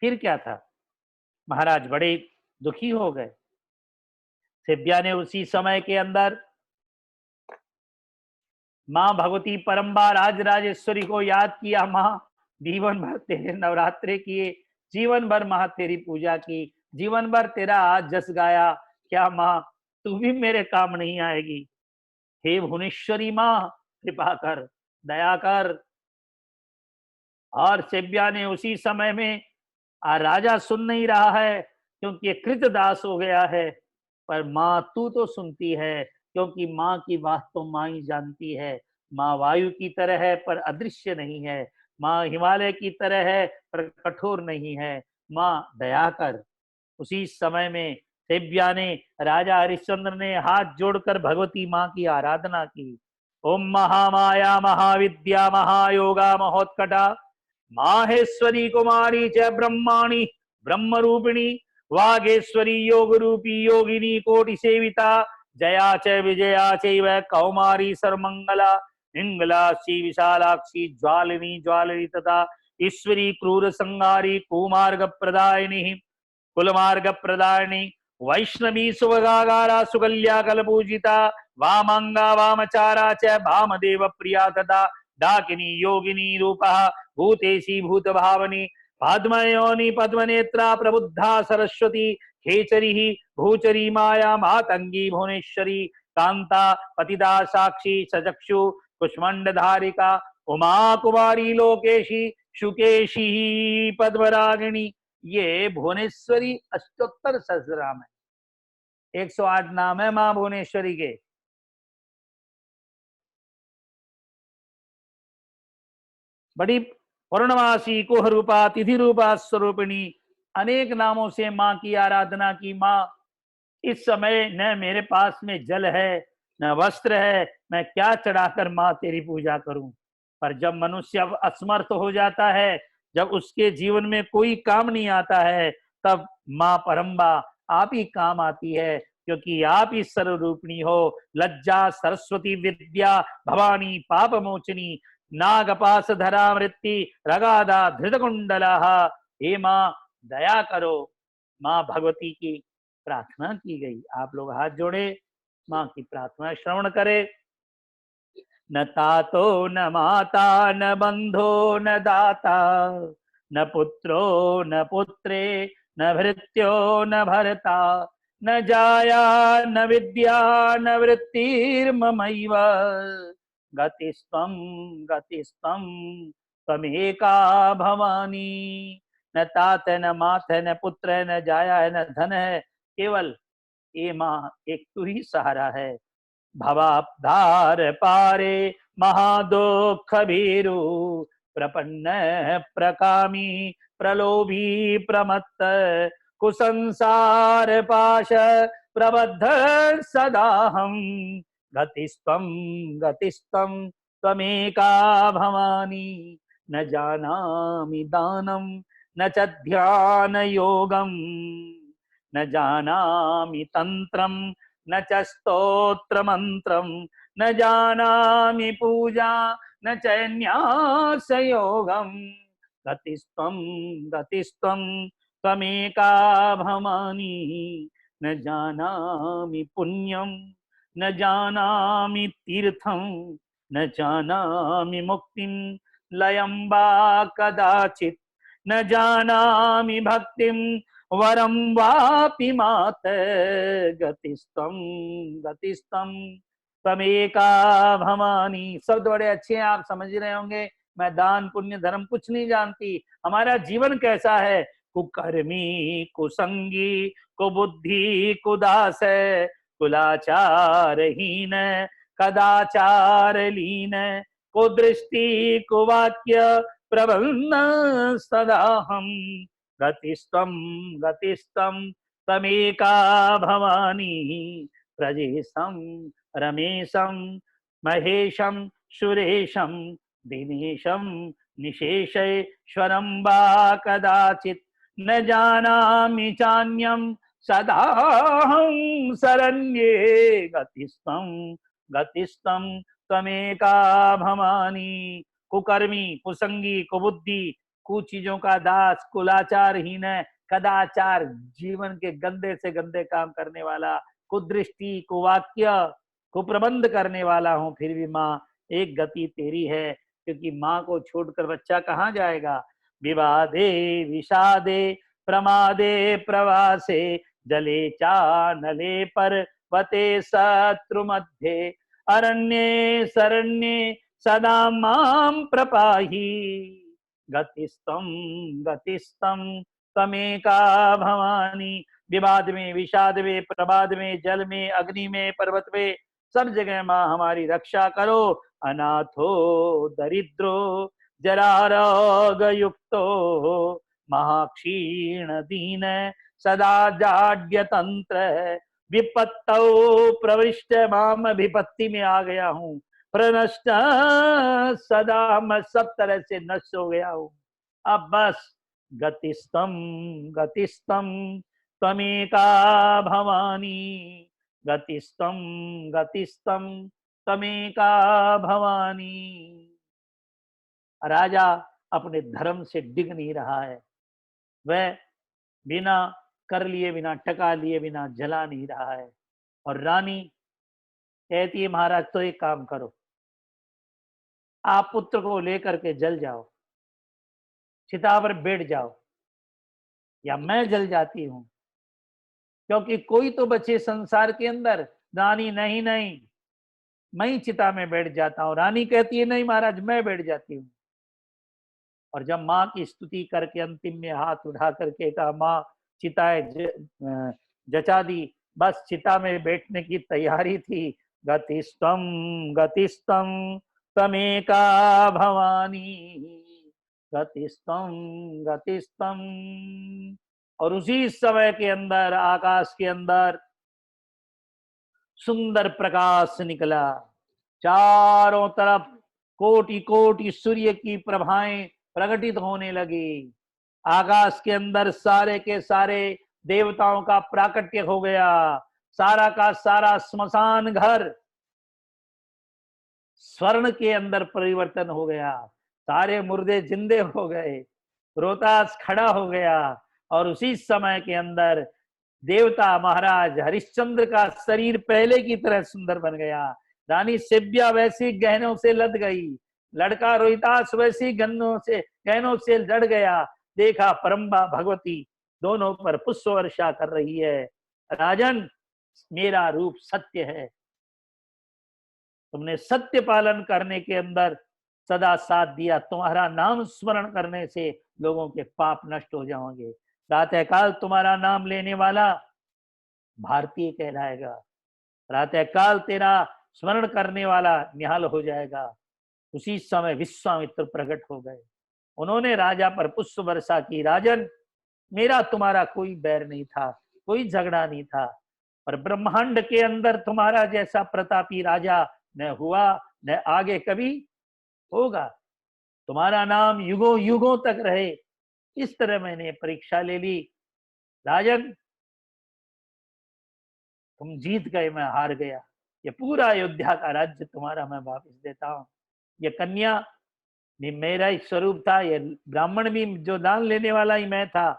फिर क्या था, महाराज बड़े दुखी हो गए। सिब्बिया ने उसी समय के अंदर माँ भगवती परम्बा राज राजेश्वरी को याद किया। माँ जीवन भर तेरे नवरात्रे किए, जीवन भर माँ तेरी पूजा की, जीवन भर तेरा आज जस गाया, क्या माँ तू भी मेरे काम नहीं आएगी। हे भुवनेश्वरी माँ कृपा कर, दया कर। और सिब्बिया ने उसी समय में, राजा सुन नहीं रहा है क्योंकि ये कृतदास हो गया है, पर माँ तू तो सुनती है क्योंकि माँ की बात तो माँ ही जानती है। माँ वायु की तरह है पर अदृश्य नहीं है, माँ हिमालय की तरह है पर कठोर नहीं है। माँ दया कर। उसी समय में सिब्बिया ने, राजा हरिश्चंद्र ने हाथ जोड़कर भगवती माँ की आराधना की। ओम महामाया महाविद्या महायोगा महोत्कटा माहेश्वरी कुमारी च ब्रह्माणी ब्रह्म रूपिणी वागेश्वरी योग रूपी योगिनी कोटि सेविता जया च विजया चैव कौमारी सर्वमंगला इंगलाक्षी विशालाक्षी ज्वालिनी ज्वालिनी तथा ईश्वरी क्रूर संहारी कुमार्ग प्रदायिनी कुलमार्ग प्रदायिनी वैष्णवी सुभगागारा सुकल्या कलपूजिता वामांगा वामचारा च भामदेव प्रिया तथा डाकिनी योगिनी रूपः भूतेशी भूत भावनी पद्मयोनि पद्मनेत्रा प्रबुद्धा सरस्वती खेचरी भूचरी माया मातंगी भुवनेश्वरी कांता पतिदा साक्षी सचक्षु कुष्मंडधारिका उमा कुमारी लोकेशी शुकेशी पद्मरागिणी। ये भुवनेश्वरी अष्टोत्तर सहस्रनाम है, 108 नाम है मां भुवनेश्वरी के। बड़ी पूर्णमासी कुह रूपा तिथि रूपा स्वरूपिणी, अनेक नामों से माँ की आराधना की। माँ इस समय न मेरे पास में जल है न वस्त्र है, मैं क्या चढ़ाकर माँ तेरी पूजा करूं। पर जब मनुष्य असमर्थ हो जाता है, जब उसके जीवन में कोई काम नहीं आता है, तब माँ परम्बा आप ही काम आती है, क्योंकि आप ही सर्वरूपिणी हो। लज्जा सरस्वती विद्या भवानी पाप मोचनी नागपास धरा वृत्ति रगादा धृत कुंडला। हे माँ दया करो। माँ भगवती की प्रार्थना की गई। आप लोग हाथ जोड़े, माँ की प्रार्थना श्रवण करे। न तातो न माता न बंधो न दाता न पुत्रो न पुत्रे न भृत्यो न भरता न जाया न विद्या न वृत्तिर्ममैव गतिस्त्वं गतिस्त्वं त्वमेका भवानी। न तात न मात न पुत्र न जाया न धन है, केवल ये माँ एक तू ही सहारा है। भवाब्धार पारे महादुख भीरु प्रपन्न प्रकामी प्रलोभी प्रमत्त कुसंसार पाश प्रबद्ध सदाहं गतिस्त्वं त्वमेका भवानी। न जानामि दानं न च ध्यान योगं न जानामि तंत्रं न च स्तोत्र मंत्रं न जानामि पूजा न च न्यास योगं गतिस्त्वं त्वमेका भवानी। न जानामि पुण्यं न जानामि तीर्थं न जानामि मुक्तिं लयं वा कदाचित् न जानामि भक्तिं वरम वापि मात गतिस्त्वं त्वमेका भवानी। शब्द बड़े अच्छे हैं, आप समझ रहे होंगे। मैं दान पुण्य धर्म कुछ नहीं जानती। हमारा जीवन कैसा है, कुकर्मी कुसंगी कुबुद्धि कुदास कुलाचारहीन कदाचार लीन कुदृष्टि कुवाक्य प्रबंध सदाहं गतिस्त्वं गतिस्त्वं त्वमेका भवानी प्रजेशं रमेशं महेशं सुरेशं दिनेशं निशेषेश्वरं वा कदाचित् न जानामि चान्यं सदाहं शरण्ये गतिस्त्वं त्वमेका भवानी। कुकर्मी, कुसंगी, कुबुद्धि, कुचीजों का दास, कुलाचारहीन, कदाचार, जीवन के गंदे से गंदे काम करने वाला, कुदृष्टि, कुवाक्य, कुप्रबंध करने वाला हूँ, फिर भी माँ एक गति तेरी है, क्योंकि माँ को छोड़कर बच्चा कहाँ जाएगा। विवादे विषादे प्रमादे प्रवासे जले चानले पर्वते शत्रु मध्ये अरण्ये शरण्ये सदा मां प्रपाहि। गतिस्त्वं त्वमेका भवानी। विवाद में, विषाद में, प्रमाद में, जल में, अग्नि में, पर्वत में, सब जगह माँ हमारी रक्षा करो। अनाथो दरिद्रो जरारोग युक्तो महाक्षीण दीन सदा जाड्य तंत्र विपत्तौ प्रविष्ट। माम विपत्ति में आ गया हूँ, प्रनष्ट सदा मैं सब तरह से नष्ट हो गया हूँ। अब बस गतिस्त्वं त्वमेका भवानी। गतिस्त्वं त्वमेका भवानी। राजा अपने धर्म से डिग नहीं रहा है, वह बिना कर लिए, बिना टका लिए, बिना जला नहीं रहा है। और रानी कहती है महाराज तो एक काम करो, आप पुत्र को लेकर के जल जाओ, चिता पर बैठ जाओ, या मैं जल जाती हूं, क्योंकि कोई तो बचे संसार के अंदर। रानी नहीं नहीं, मैं ही चिता में बैठ जाता हूं। रानी कहती है नहीं महाराज मैं बैठ जाती हूँ। और जब माँ की स्तुति करके अंतिम में हाथ उठा करके कहा माँ चिताएं जचा दी, बस चिता में बैठने की तैयारी थी। गतिस्त्वं त्वमेका भवानी। गतिस्त्वं। और उसी समय के अंदर आकाश के अंदर सुंदर प्रकाश निकला। चारों तरफ कोटि कोटि सूर्य की प्रभाएं प्रकटित होने लगी। आकाश के अंदर सारे के सारे देवताओं का प्राकट्य हो गया। सारा का सारा स्मशान घर स्वर्ण के अंदर परिवर्तन हो गया। सारे मुर्दे जिंदे हो गए, रोहतास खड़ा हो गया। और उसी समय के अंदर देवता महाराज हरिश्चंद्र का शरीर पहले की तरह सुंदर बन गया। रानी सेव्या वैसी गहनों से लद गई, लड़का रोहितास वैसी गहनों से लड़ गया। देखा परम्बा भगवती दोनों पर पुष्प वर्षा कर रही है। राजन मेरा रूप सत्य है, तुमने सत्य पालन करने के अंदर सदा साथ दिया। तुम्हारा नाम स्मरण करने से लोगों के पाप नष्ट हो जाएंगे। प्रातःकाल तुम्हारा नाम लेने वाला भारतीय कहलाएगा। प्रातःकाल तेरा स्मरण करने वाला निहाल हो जाएगा। उसी समय विश्वामित्र प्रकट हो गए। उन्होंने राजा पर पुष्प वर्षा की। राजन मेरा तुम्हारा कोई बैर नहीं था, कोई झगड़ा नहीं था, पर ब्रह्मांड के अंदर तुम्हारा जैसा प्रतापी राजा न हुआ न आगे कभी होगा। तुम्हारा नाम युगों युगों तक रहे, इस तरह मैंने परीक्षा ले ली। राजन तुम जीत गए, मैं हार गया। ये पूरा अयोध्या का राज्य तुम्हारा मैं वापस देता हूँ। ये कन्या भी मेरा ही स्वरूप था, ये ब्राह्मण भी जो दान लेने वाला ही मैं था।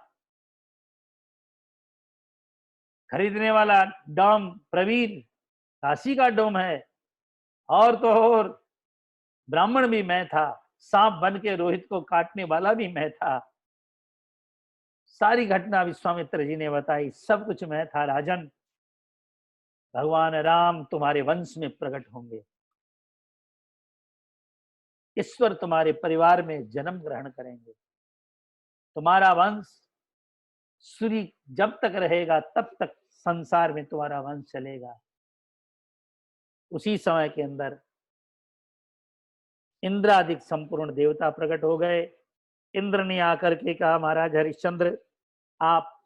खरीदने वाला डोम प्रवीण काशी का डोम है, और तो और ब्राह्मण भी मैं था। सांप बन के रोहित को काटने वाला भी मैं था। सारी घटना विश्वामित्र जी ने बताई, सब कुछ मैं था। राजन भगवान राम तुम्हारे वंश में प्रकट होंगे, ईश्वर तुम्हारे परिवार में जन्म ग्रहण करेंगे। तुम्हारा वंश सूर्य जब तक रहेगा तब तक संसार में तुम्हारा वंश चलेगा। उसी समय के अंदर इंद्रादिक संपूर्ण देवता प्रकट हो गए। इंद्र ने आकर के कहा महाराज हरिश्चंद्र आप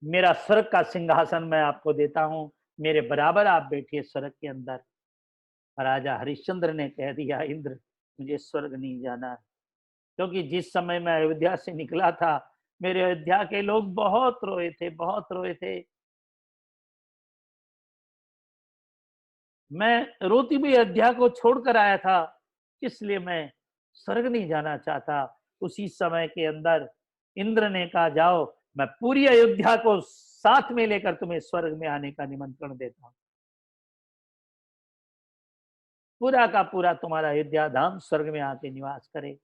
मेरा स्वर्ग का सिंहासन मैं आपको देता हूं, मेरे बराबर आप बैठिए स्वर्ग के अंदर। राजा हरिश्चंद्र ने कह दिया, इंद्र मुझे स्वर्ग नहीं जाना है, क्योंकि जिस समय मैं अयोध्या से निकला था मेरे अयोध्या के लोग बहुत रोए थे, बहुत रोए थे। मैं रोती हुई अयोध्या को छोड़कर आया था, इसलिए मैं स्वर्ग नहीं जाना चाहता। उसी समय के अंदर इंद्र ने कहा, जाओ मैं पूरी अयोध्या को साथ में लेकर तुम्हें स्वर्ग में आने का निमंत्रण देता हूं। पूरा का पूरा तुम्हारा अयोध्या धाम स्वर्ग में आके निवास करे।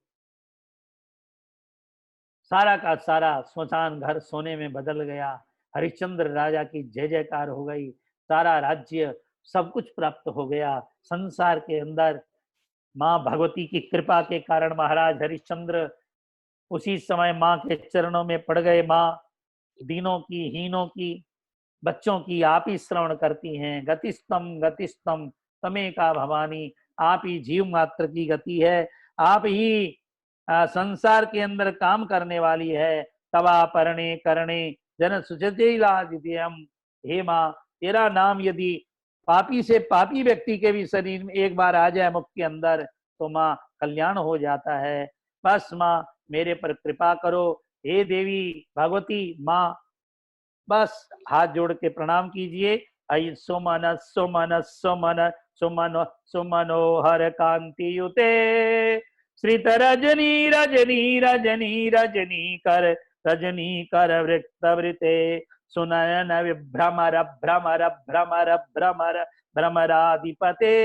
सारा का सारा स्मशान घर सोने में बदल गया। हरिश्चंद्र राजा की जय जयकार हो गई। सारा राज्य सब कुछ प्राप्त हो गया। संसार के अंदर माँ भगवती की कृपा के कारण महाराज हरिश्चंद्र उसी समय माँ के चरणों में पड़ गए। माँ दीनों की, हीनों की, बच्चों की आप ही श्रवण करती हैं। गतिस्तम तमेका भवानी, आप ही जीव मात्र की गति है, आप ही संसार के अंदर काम करने वाली है। तवा परणे करणे जन सुजतिलादित्यम। हे माँ, तेरा नाम यदि पापी से पापी व्यक्ति के भी शरीर में एक बार आ जाए मुख के अंदर, तो माँ कल्याण हो जाता है। बस माँ मेरे पर कृपा करो। हे देवी भगवती माँ, बस हाथ जोड़ के प्रणाम कीजिए। आई सुमन सुमन सुमन सुमन सुमनोहर कांति युते श्रित रजनी रजनी रजनी रजनी कर वृत्त वृते सुनयन विभ्रमर भ्रमर भ्रमर भ्रमर भ्रमराधिपते।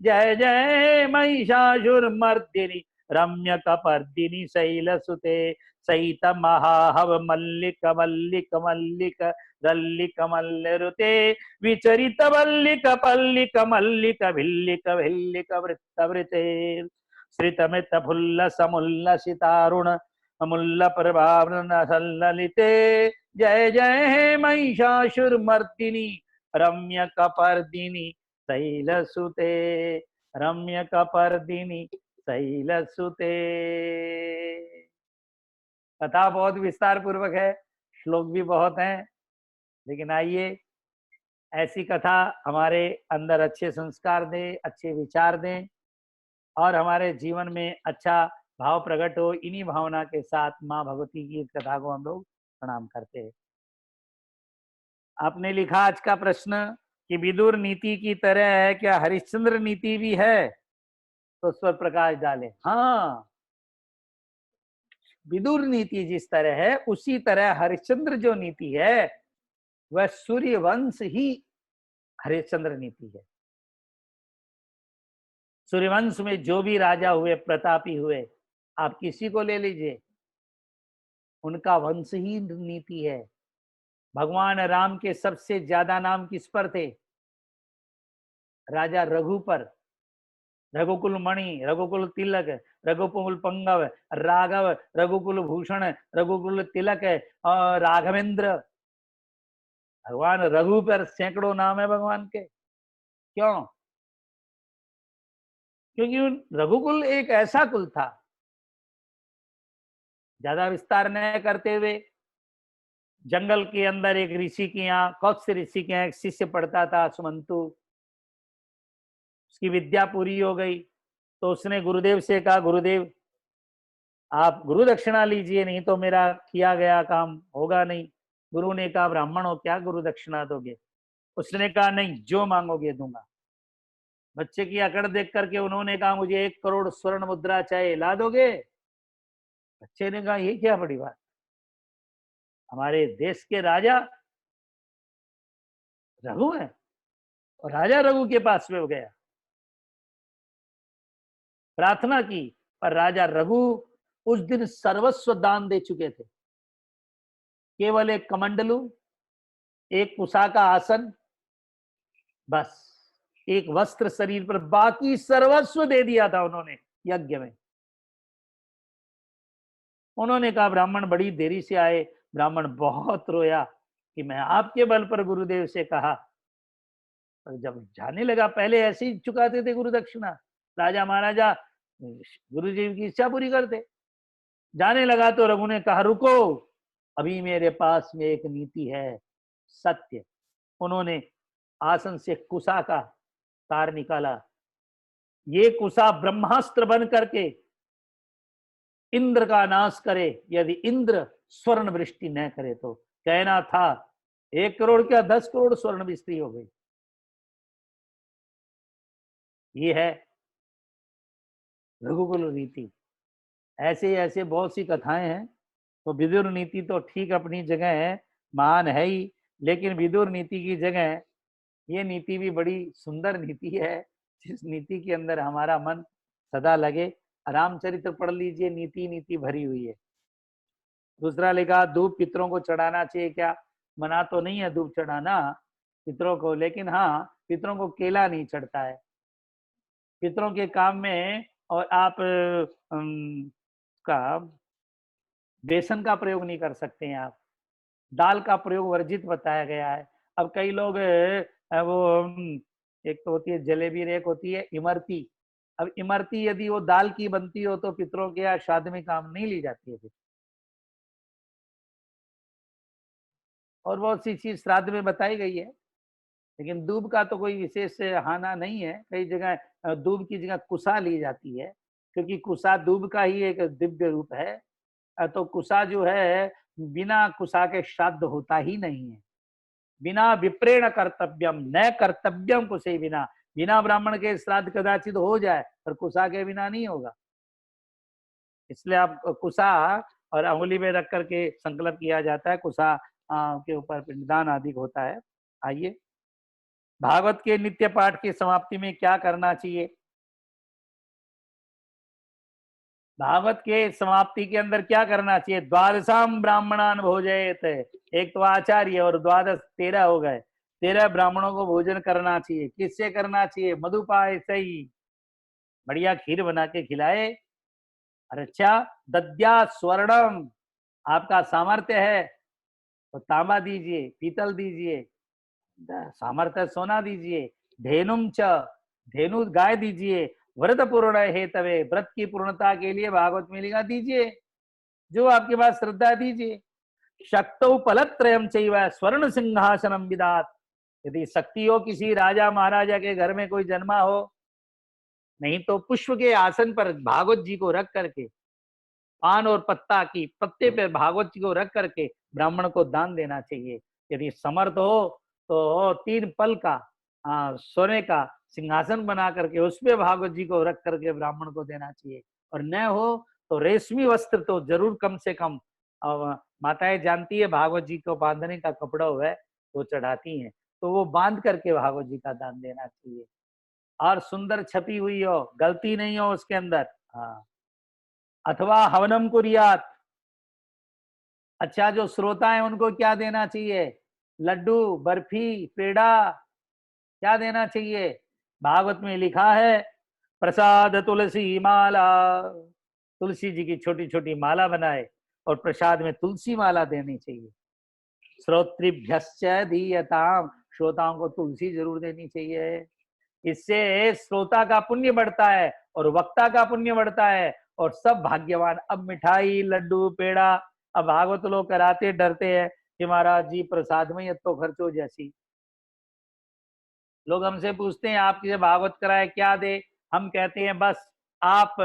जय जय महिषासुरमर्दिनी रम्य कपर्दिनी शैलसुते सहित महाहव मल्लिक मल्लिक मल्लिक रल्लिक मल्लरुते विचरित मल्लिक पल्लिक मल्लिक भिल्लिक भिल्लिक वृत्तवृते श्रितमित फुल्ल समुल्ल सितारुण अमुल्ल प्रभावन सल्ललिते। जय जय हे महिषासुरमर्दिनी रम्य कपर्दिनी शैलसुते रम्य कपर्दिनी शैलसुते। कथा बहुत विस्तार पूर्वक है, श्लोक भी बहुत हैं, लेकिन आइए ऐसी कथा हमारे अंदर अच्छे संस्कार दे, अच्छे विचार दें और हमारे जीवन में अच्छा भाव प्रकट हो। इन्हीं भावना के साथ माँ भगवती की इस कथा को हम लोग प्रणाम करते हैं। आपने लिखा आज का प्रश्न कि विदुर नीति की तरह है क्या हरिश्चंद्र नीति भी है, तो उस पर प्रकाश डालें। हाँ, विदुर नीति जिस तरह है उसी तरह हरिश्चंद्र जो नीति है वह सूर्यवंश ही हरिश्चंद्र नीति है। सूर्यवंश में जो भी राजा हुए, प्रतापी हुए, आप किसी को ले लीजिए, उनका वंश ही नीति है। भगवान राम के सबसे ज्यादा नाम किस पर थे? राजा रघु पर। रघुकुल मणि, रघुकुल तिलक, रघुकुल पंगव, राघव, रघुकुल भूषण, रघुकुल तिलक और राघवेंद्र। भगवान रघु पर सैकड़ों नाम है भगवान के। क्यों? क्योंकि रघुकुल एक ऐसा कुल था। ज्यादा विस्तार न करते हुए, जंगल के अंदर एक ऋषि के यहाँ, कौत्स्य ऋषि के यहाँ एक शिष्य पढ़ता था, सुमंतु। उसकी विद्या पूरी हो गई तो उसने गुरुदेव से कहा, गुरुदेव आप गुरु दक्षिणा लीजिए, नहीं तो मेरा किया गया काम होगा नहीं। गुरु ने कहा, ब्राह्मण हो क्या गुरु दक्षिणा दोगे? उसने कहा, नहीं, जो मांगोगे दूंगा। बच्चे की अकड़ देख करके उन्होंने कहा, मुझे 1 करोड़ स्वर्ण मुद्रा चाहिए, ला दोगे? बच्चे ने कहा, ये क्या बड़ी बात, हमारे देश के राजा रघु है और राजा रघु के पास में हो गया। प्रार्थना की, पर राजा रघु उस दिन सर्वस्व दान दे चुके थे। केवल एक कमंडलू, एक कुशा का आसन, बस एक वस्त्र शरीर पर, बाकी सर्वस्व दे दिया था उन्होंने यज्ञ में। उन्होंने कहा, ब्राह्मण बड़ी देरी से आए। ब्राह्मण बहुत रोया कि मैं आपके बल पर गुरुदेव से कहा, पर जब जाने लगा, पहले ऐसे ही चुकाते थे गुरु दक्षिणा, राजा महाराजा गुरु जी की इच्छा पूरी करते। जाने लगा तो रघु ने कहा, रुको, अभी मेरे पास में एक नीति है, सत्य। उन्होंने आसन से कुसा का तार निकाला। ये कुसा ब्रह्मास्त्र बन करके इंद्र का नाश करे, यदि इंद्र स्वर्ण वृष्टि न करे तो। कहना था 1 करोड़ क्या 10 करोड़ स्वर्ण वृष्टि हो गई। ये है रघुकुल नीति। ऐसे ऐसे बहुत सी कथाएं हैं। तो विदुर नीति तो ठीक अपनी जगह है, महान है ही, लेकिन विदुर नीति की जगह ये नीति भी बड़ी सुंदर नीति है, जिस नीति के अंदर हमारा मन सदा लगे। रामचरित्र पढ़ लीजिए, नीति नीति भरी हुई है। दूसरा लिखा, धूप पितरों को चढ़ाना चाहिए क्या? मना तो नहीं है धूप चढ़ाना पितरों को, लेकिन हाँ, पितरों को केला नहीं चढ़ता है पितरों के काम में। और आप का बेसन का प्रयोग नहीं कर सकते हैं, आप दाल का प्रयोग वर्जित बताया गया है। अब कई लोग एक तो होती है जलेबी, एक होती है इमरती। अब इमरती यदि वो दाल की बनती हो तो पितरों के या श्राद्ध में काम नहीं ली जाती है फिर। और बहुत सी चीज श्राद्ध में बताई गई है, लेकिन दूब का तो कोई विशेष हाना नहीं है। कई जगह दूब की जगह कुसा ली जाती है, क्योंकि कुसा दूब का ही एक दिव्य रूप है। तो कुसा जो है, बिना कुसा के श्राद्ध होता ही नहीं है। बिना विप्रेण कर्तव्यम न कर्तव्यम कुसे बिना। बिना ब्राह्मण के श्राद्ध कदाचित हो जाए, पर कुसा के बिना नहीं होगा। इसलिए आप कुसा और अंगुली में रख करके संकल्प किया जाता है, कुसा के ऊपर पिंडदान आदि होता है। आइए, भागवत के नित्य पाठ की समाप्ति में क्या करना चाहिए? भागवत के समाप्ति के अंदर क्या करना चाहिए? द्वादशाम ब्राह्मणान भोजयेत। एक तो आचार्य और 13 हो गए। 13 ब्राह्मणों को भोजन करना चाहिए। किससे करना चाहिए? मधुपाय से ही बढ़िया खीर बना के खिलाए। और अच्छा, दद्या स्वर्णम, आपका सामर्थ्य है तो तांबा दीजिए, पीतल दीजिए, सामर्थ्य सोना दीजिए। धेनुम च, धेनु गाय दीजिए। व्रत पूर्ण हेतवे, व्रत की पूर्णता के लिए भागवत में लिखा दीजिए, जो आपके पास श्रद्धा दीजिए। शक्तौ फलत्रयम चैव स्वर्ण सिंहासनम विदात। यदि शक्ति हो, किसी राजा महाराजा के घर में कोई जन्मा हो, नहीं तो पुष्प के आसन पर भागवत जी को रख करके, पान और पत्ता की पत्ते पे भागवत जी को रख करके ब्राह्मण को दान देना चाहिए। यदि समर्थ हो तो 3 पल का सोने का सिंहासन बना करके उसपे भागवत जी को रख करके ब्राह्मण को देना चाहिए। और न हो तो रेशमी वस्त्र तो जरूर कम से कम, माताएं जानती है भागवत जी को बांधने का कपड़ा हुआ है वो चढ़ाती हैं, तो वो बांध करके भागवत जी का दान देना चाहिए। और सुंदर छपी हुई हो, गलती नहीं हो उसके अंदर। हाँ, अथवा हवनम कुरियात। अच्छा, जो श्रोता है उनको क्या देना चाहिए? लड्डू, बर्फी, पेड़ा, क्या देना चाहिए? भागवत में लिखा है, प्रसाद तुलसी माला। तुलसी जी की छोटी छोटी माला बनाए और प्रसाद में तुलसी माला देनी चाहिए। श्रोतृभ्यश्च दीयताम, श्रोताओं को तुलसी जरूर देनी चाहिए। इससे श्रोता का पुण्य बढ़ता है और वक्ता का पुण्य बढ़ता है और सब भाग्यवान। अब मिठाई, लड्डू, पेड़ा, अब भागवत लोग कराते डरते हैं कि महाराज जी प्रसाद में ये तो खर्च हो जैसी। लोग हमसे पूछते हैं आप किसे भागवत कराए, क्या दे? हम कहते हैं बस आप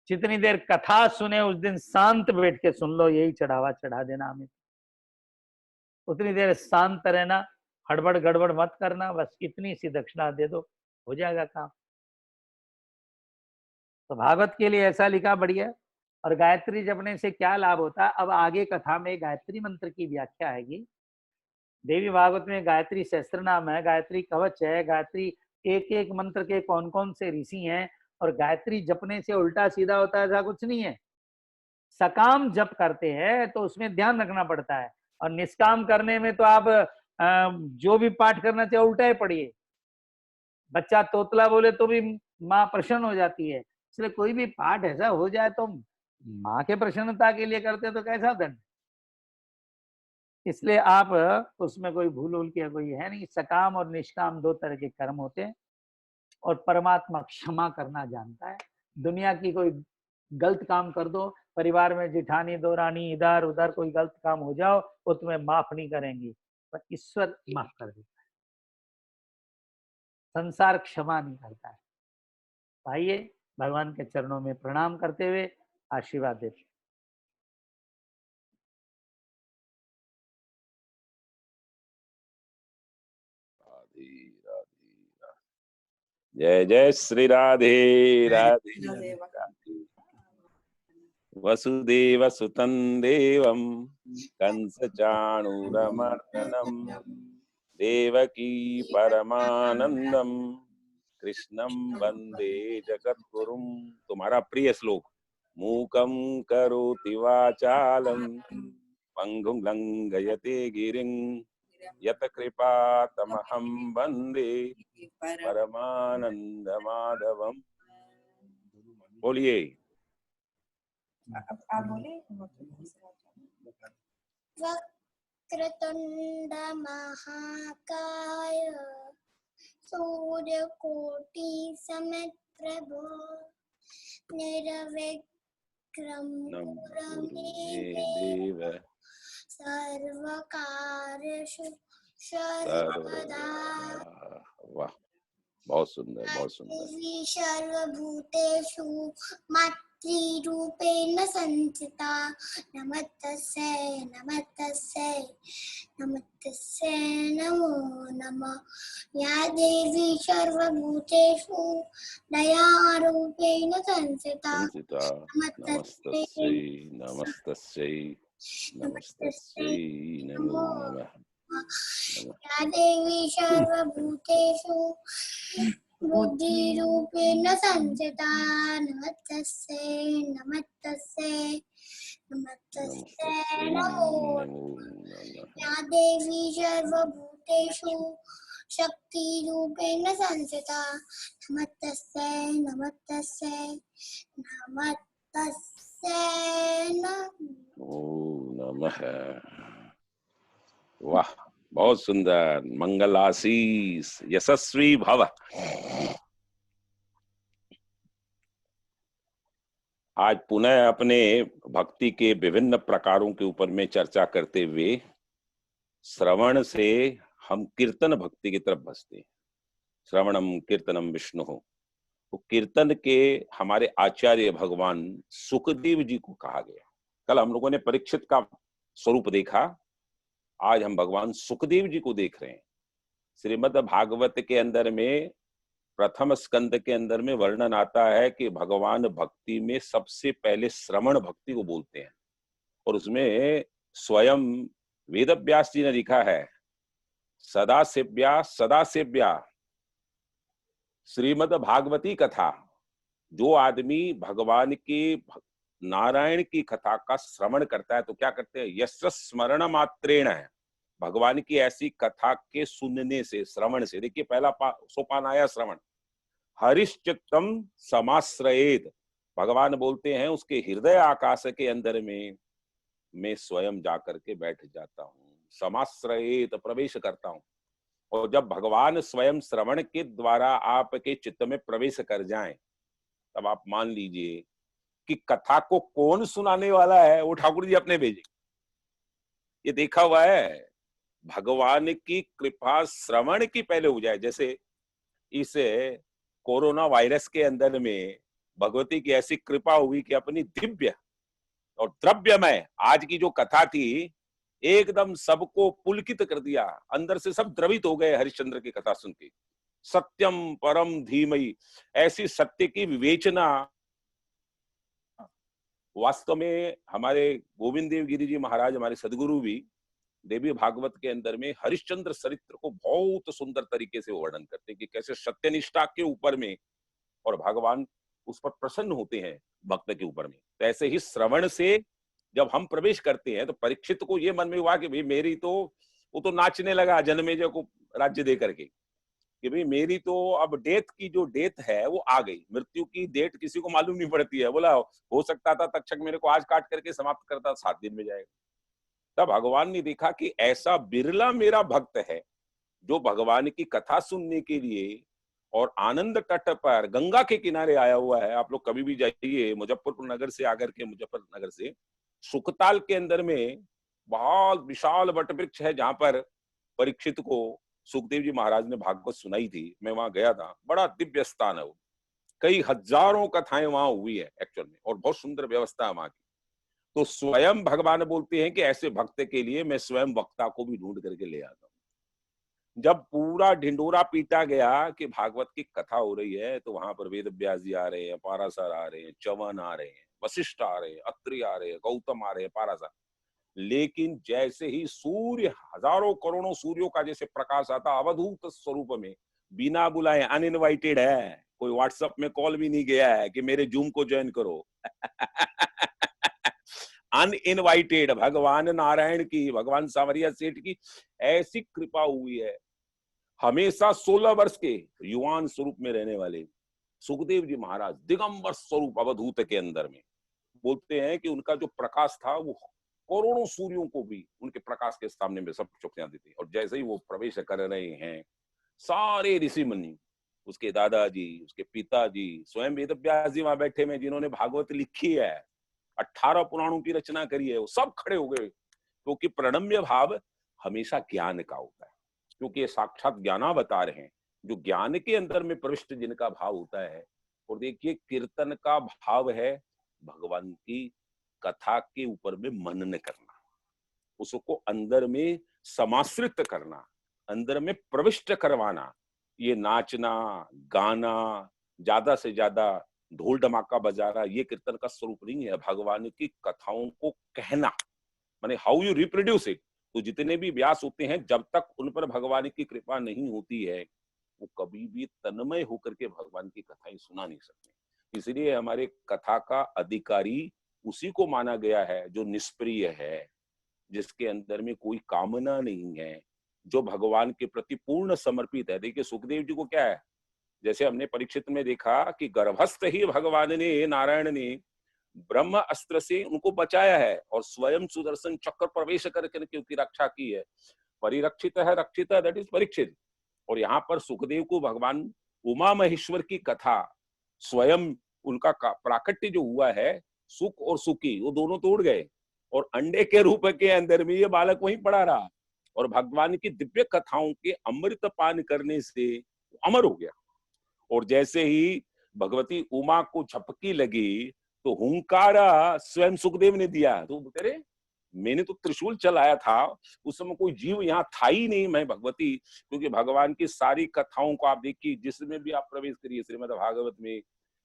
जितनी देर कथा सुने उस दिन शांत बैठ के सुन लो, यही चढ़ावा चढ़ा देना हमें। उतनी देर शांत रहना, हड़बड़ गड़बड़ मत करना, बस इतनी सी दक्षिणा दे दो, हो जाएगा काम। तो भागवत के लिए ऐसा लिखा, बढ़िया। और गायत्री जपने से क्या लाभ होता है? अब आगे कथा में गायत्री मंत्र की व्याख्या आएगी। देवी भागवत में गायत्री सहस्त्र नाम है, गायत्री कवच है, गायत्री एक एक मंत्र के कौन कौन से ऋषि हैं। और गायत्री जपने से उल्टा सीधा होता है ऐसा कुछ नहीं है। सकाम जप करते हैं तो उसमें ध्यान रखना पड़ता है, और निष्काम करने में तो आप जो भी पाठ करना चाहिए उल्टा ही पढ़िए। बच्चा तोतला बोले तो भी माँ प्रसन्न हो जाती है। इसलिए कोई भी पाठ ऐसा हो जाए तो माँ के प्रसन्नता के लिए करते तो कैसा दंड। इसलिए आप उसमें कोई भूल उल किया कोई है नहीं। सकाम और निष्काम 2 तरह के कर्म होते हैं, और परमात्मा क्षमा करना जानता है। दुनिया की कोई गलत काम कर दो परिवार में जिठानी दौरानी इधर उधर कोई गलत काम हो जाओ, वो तुम्हें माफ नहीं करेंगी, पर ईश्वर माफ कर देता है। संसार क्षमा नहीं करता है। आइए भगवान के चरणों में प्रणाम करते हुए आशीर्वाद देते। जय जय श्री राधे राधे राधे। राधे। वसुदेव सुतं देवं कंस चाणूरमर्दनम देवकी परमानंदम कृष्णं वंदे जगद्गुरुम। तुम्हारा प्रिय श्लोक। मूकं करोति वाचालं पंगुं लंघयते गिरिं यत कृपा तमहं वंदे परमानंद माधवम। बोलिए। आप बोले। वक्रतुंड महाकाय सूर्यकोटि समप्रभ निर्विघ्नं कुरु मे देव सर्वकार्येषु सर्वदा। वाह, बहुत सुंदर, बहुत सुंदर। सर्वभूतेषु मातृरूपेण संस्थिता नमस्तस्यै नमस्तस्यै नमस्तस्यै नमो नमः। या देवी सर्वभूतेषु दयारूपेण संस्थिता नमस्तस्यै नमस्तस्यै नमस्तस्यै नमो नमः। या देवी सर्वभूतेषु बुद्धिरूपेण संस्थिता नमस्तस्यै नमस्तस्यै नमस्तस्यै नमो नमः। या देवी सर्वभूतेषु शक्तिरूपेण संस्थिता नमस्तस्यै नमस्तस्यै नमस्तस्यै नमो नमः। वाह, बहुत सुंदर। मंगल आशीष, यशस्वी भव। आज पुनः अपने भक्ति के विभिन्न प्रकारों के ऊपर में चर्चा करते हुए श्रवण से हम कीर्तन भक्ति की तरफ बसते हैं। श्रवणम कीर्तनम विष्णु हो। तो कीर्तन के हमारे आचार्य भगवान सुखदेव जी को कहा गया। कल हम लोगों ने परीक्षित का स्वरूप देखा, आज हम भगवान सुखदेव जी को देख रहे हैं। श्रीमद् भागवत के अंदर में प्रथम स्कंद के अंदर में वर्णन आता है कि भगवान भक्ति में सबसे पहले श्रवण भक्ति को बोलते हैं, और उसमें स्वयं वेदव्यास जी ने लिखा है, सदा सेव्या श्रीमद् भागवती कथा। जो आदमी भगवान की नारायण की कथा का श्रवण करता है तो क्या करते हैं, यश स्मरण मात्रेण है। भगवान की ऐसी कथा के सुनने से, श्रवण से, देखिए पहला सोपान आया श्रवण। हरिश्चित्तम समाश्रयेत, भगवान बोलते हैं उसके हृदय आकाश के अंदर में मैं स्वयं जाकर के बैठ जाता हूँ, समाश्रयेत प्रवेश करता हूँ। और जब भगवान स्वयं श्रवण के द्वारा आपके चित्त में प्रवेश कर जाएं, तब आप मान लीजिए कि कथा को कौन सुनाने वाला है वो ठाकुर जी अपने भेजे। ये देखा हुआ है, भगवान की कृपा श्रवण की पहले हो जाए। जैसे इस कोरोना वायरस के अंदर में भगवती की ऐसी कृपा हुई कि अपनी दिव्य और द्रव्यमय आज की जो कथा थी, एकदम सबको पुलकित कर दिया, अंदर से सब द्रवित हो गए हरिश्चंद्र की कथा सुन के। सत्यम परम धीमहि, ऐसी सत्य की विवेचना वास्तव में हमारे गोविंद देव गिरि जी महाराज, हमारे सदगुरु भी देवी भागवत के अंदर में हरिश्चंद्र चरित्र को बहुत सुंदर तरीके से वर्णन करते हैं कि कैसे सत्यनिष्ठा के ऊपर में और भगवान उस पर प्रसन्न होते हैं भक्त के ऊपर में। तो ऐसे ही श्रवण से जब हम प्रवेश करते हैं तो परीक्षित को ये मन में हुआ कि भाई मेरी तो, वो तो नाचने लगा जन्मेजय को राज्य दे करके कि भाई मेरी तो अब डेथ की जो डेथ है वो आ गई, मृत्यु की डेट किसी को मालूम नहीं पड़ती है। बोला हो सकता था तक्षक मेरे को आज काट करके समाप्त करता, 7 दिन में जाएगा। तब भगवान ने देखा कि ऐसा बिरला मेरा भक्त है जो भगवान की कथा सुनने के लिए और आनंद तट पर गंगा के किनारे आया हुआ है। आप लोग कभी भी जाइए मुजफ्फरपुर नगर से आकर के, मुजफ्फरनगर से सुखताल के अंदर में बहुत विशाल वट वृक्ष है, जहां पर परीक्षित को सुखदेव जी महाराज ने भागवत सुनाई थी। मैं वहां गया था, बड़ा दिव्य स्थान है वो, कई हजारों कथाएं वहां हुई है एक्चुअल में, और बहुत सुंदर व्यवस्था है वहां की। तो स्वयं भगवान बोलते हैं कि ऐसे भक्त के लिए मैं स्वयं वक्ता को भी ढूंढ करके ले आता हूँ। जब पूरा ढिंडोरा पीटा गया कि भागवत की कथा हो रही है, तो वहां पर वेद व्यास जी आ रहे हैं, पाराशर आ रहे हैं, च्यवन आ रहे हैं, वशिष्ठ आ रहे हैं, अत्रि आ रहे हैं, गौतम आ रहे हैं, पाराशर। लेकिन जैसे ही सूर्य, हजारों करोड़ों सूर्यों का जैसे प्रकाश आता अवधूत स्वरूप में, बिना बुलाए, अनइनवाइटेड है, कोई व्हाट्सएप में कॉल भी नहीं गया है कि मेरे जूम को ज्वाइन करो। अनइनवाइटेड भगवान नारायण की, भगवान सांवरिया सेठ की ऐसी कृपा हुई है। हमेशा 16 वर्ष के युवान स्वरूप में रहने वाले सुखदेव जी महाराज दिगंबर स्वरूप अवधूत के अंदर में, बोलते हैं कि उनका जो प्रकाश था वो करोड़ों सूर्यों को भी उनके प्रकाश के सामने में सब चुक जाती थी। और जैसे ही वो प्रवेश कर रहे हैं, सारे ऋषि मुनि, उसके दादाजी, उसके पिताजी, स्वयं वेद व्यास जी वहां बैठे में, जिन्होंने भागवत लिखी है, 18 पुराणों की रचना करी है, वो सब खड़े हो गए। क्योंकि प्रणम्य भाव हमेशा ज्ञान का होता है, क्योंकि ये साक्षात ज्ञानावतार हैं, जो ज्ञान के अंदर में प्रविष्ट जिनका भाव होता है। और देखिए, कीर्तन का भाव है भगवान की कथा के ऊपर में मनन करना, उसको अंदर में समाश्रित करना, अंदर में प्रविष्ट करवाना। ये नाचना, गाना, ज्यादा से ज्यादा ढोल ढमाका बजाना, ये कीर्तन का स्वरूप नहीं है। भगवान की कथाओं को कहना, माने हाउ यू रिप्रोड्यूस इट। तो जितने भी व्यास होते हैं, जब तक उन पर भगवान की कृपा नहीं होती है, वो कभी भी तन्मय होकर के भगवान की कथाएं सुना नहीं सकते। इसलिए हमारे कथा का अधिकारी उसी को माना गया है जो निष्प्रिय है, जिसके अंदर में कोई कामना नहीं है, जो भगवान के प्रति पूर्ण समर्पित है। देखिए सुखदेव जी को क्या है, जैसे हमने परीक्षित में देखा कि गर्भस्थ ही भगवान ने, नारायण ने ब्रह्म अस्त्र से उनको बचाया है और स्वयं सुदर्शन चक्र प्रवेश करके उनकी रक्षा की है। परिरक्षित है, रक्षित है, दैट इज परीक्षित। और यहाँ पर सुखदेव को भगवान उमा महेश्वर की कथा, स्वयं उनका प्राकट्य जो हुआ है, सुख और सुखी, वो दोनों तोड़ गए और अंडे के रूप के अंदर में ये बालक वहीं पड़ा रहा और भगवान की दिव्य कथाओं के अमृत पान करने से अमर हो गया। और जैसे ही भगवती उमा को झपकी लगी तो हुंकारा स्वयं सुखदेव ने दिया। तो बोलते रे, मैंने तो त्रिशूल चलाया था, उस समय कोई जीव यहाँ था ही नहीं, मैं भगवती। क्योंकि भगवान की सारी कथाओं को आप देखिए, जिसमें भी आप प्रवेश करिए, श्रीमद् भागवत में,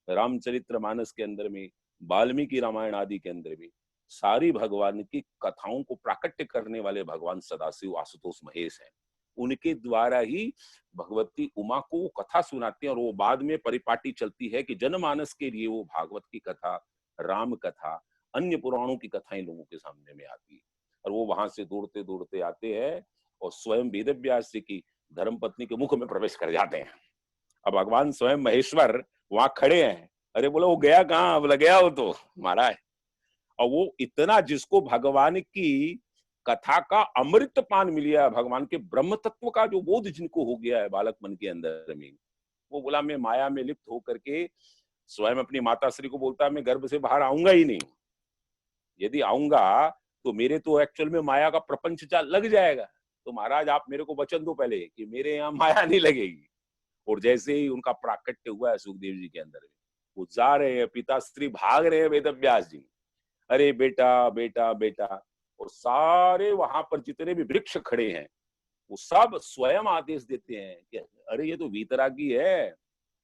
रामचरितमानस के अंदर में, वाल्मीकि रामायण आदि के अंदर में, सारी भगवान की कथाओं को प्राकट्य करने वाले भगवान सदाशिव आशुतोष महेश हैं। उनके द्वारा ही भगवती उमा को कथा सुनाते हैं और वो बाद में परिपाटी चलती है कि जनमानस के लिए वो भागवत की कथा, राम कथा, अन्य पुराणों की कथाएं लोगों के सामने में आती है। और वो वहां से दौड़ते दौड़ते आते हैं और स्वयं वेद व्यास जी की धर्मपत्नी के मुख में प्रवेश कर जाते हैं। अब भगवान स्वयं महेश्वर वहां खड़े हैं। अरे बोलो, वो गया कहाँ? बोला गया वो तो महाराज। और वो इतना, जिसको भगवान की कथा का अमृत पान मिल गया, भगवान के ब्रह्म तत्व का जो बोध जिनको हो गया है बालक मन के अंदर में, वो बोला मैं माया में लिप्त होकर के स्वयं अपनी माता श्री को बोलता है मैं गर्भ से बाहर आऊंगा ही नहीं। यदि आऊंगा तो मेरे तो एक्चुअल में माया का प्रपंच लग जाएगा। तो महाराज आप मेरे को वचन दो पहले कि मेरे यहाँ माया नहीं लगेगी। और जैसे ही उनका प्राकट्य हुआ है सुखदेव जी के अंदर, वो जा रहे हैं, पिता स्त्री भाग रहे हैं वेद व्यास जी, अरे बेटा बेटा बेटा। और सारे वहां पर जितने भी वृक्ष खड़े हैं वो सब स्वयं आदेश देते हैं कि अरे ये तो वीतरागी है,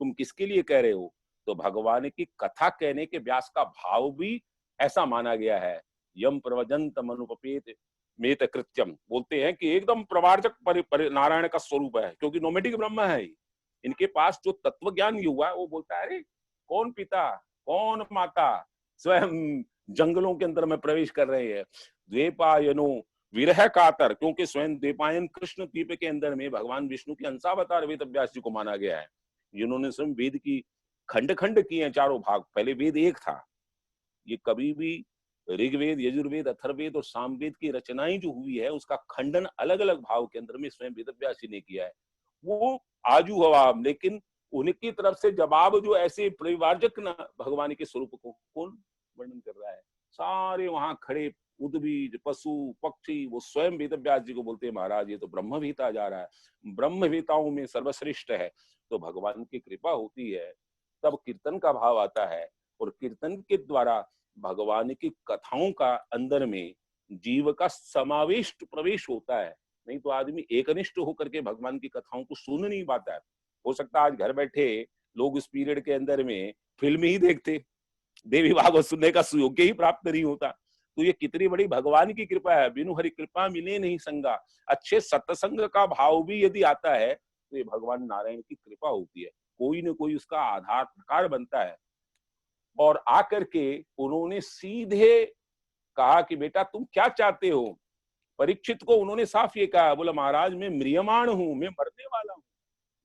तुम किसके लिए कह रहे हो? तो भगवान की कथा कहने के व्यास का भाव भी ऐसा माना गया है। यम प्रवजंत मनुपपेत मेत कृत्यम, बोलते हैं कि एकदम प्रवार्जक नारायण का स्वरूप है, क्योंकि नोमेटिक ब्रह्म है। इनके पास जो तत्व ज्ञान हुआ है, वो बोलता है अरे कौन पिता कौन माता, स्वयं जंगलों के अंदर में प्रवेश कर रहे हैं। द्वेपायनो विरह कातर, क्योंकि स्वयं द्वेपायन कृष्ण द्वीप के अंदर में भगवान विष्णु के अंशावतार वेद व्यास जी को माना गया है, जिन्होंने स्वयं वेद की खंड खंड किए हैं, चारों भाग। पहले वेद एक था, ये कभी भी ऋग्वेद, यजुर्वेद, अथर्ववेद और सामवेद की रचनाएं जो हुई है, उसका खंडन अलग अलग भाव के अंदर में स्वयं वेद व्यास जी ने किया है। वो आजू हवा, लेकिन उनकी तरफ से जवाब जो ऐसे परिवारजक न भगवान के स्वरूप को कौन वर्णन कर रहा है? सारे वहां खड़े उद्भिद पशु पक्षी वो स्वयं वेद व्यास जी को बोलते हैं महाराज ये तो ब्रह्मवेता जा रहा है, ब्रह्मवेताओं में सर्वश्रेष्ठ है। तो भगवान की कृपा होती है तब कीर्तन का भाव आता है, और कीर्तन के द्वारा भगवान की कथाओं का अंदर में जीव का समावेश प्रवेश होता है। नहीं तो आदमी एकनिष्ठ होकर के भगवान की कथाओं को सुन नहीं पाता है। हो सकता है आज घर बैठे लोग इस पीरियड के अंदर में फिल्म ही देखते, देवी भागवत सुनने का सुयोग्य ही प्राप्त नहीं होता। तो ये कितनी बड़ी भगवान की कृपा है। बिनु हरि कृपा मिले नहीं संगा। अच्छे सत्संग का भाव भी यदि आता है तो ये भगवान नारायण की कृपा होती है। कोई न कोई उसका आधार प्रकार बनता है। और आकर के उन्होंने सीधे कहा कि बेटा तुम क्या चाहते हो? परीक्षित को उन्होंने साफ ये कहा, बोला महाराज मैं म्रियमाण हूं, मैं मरने वाला हूं,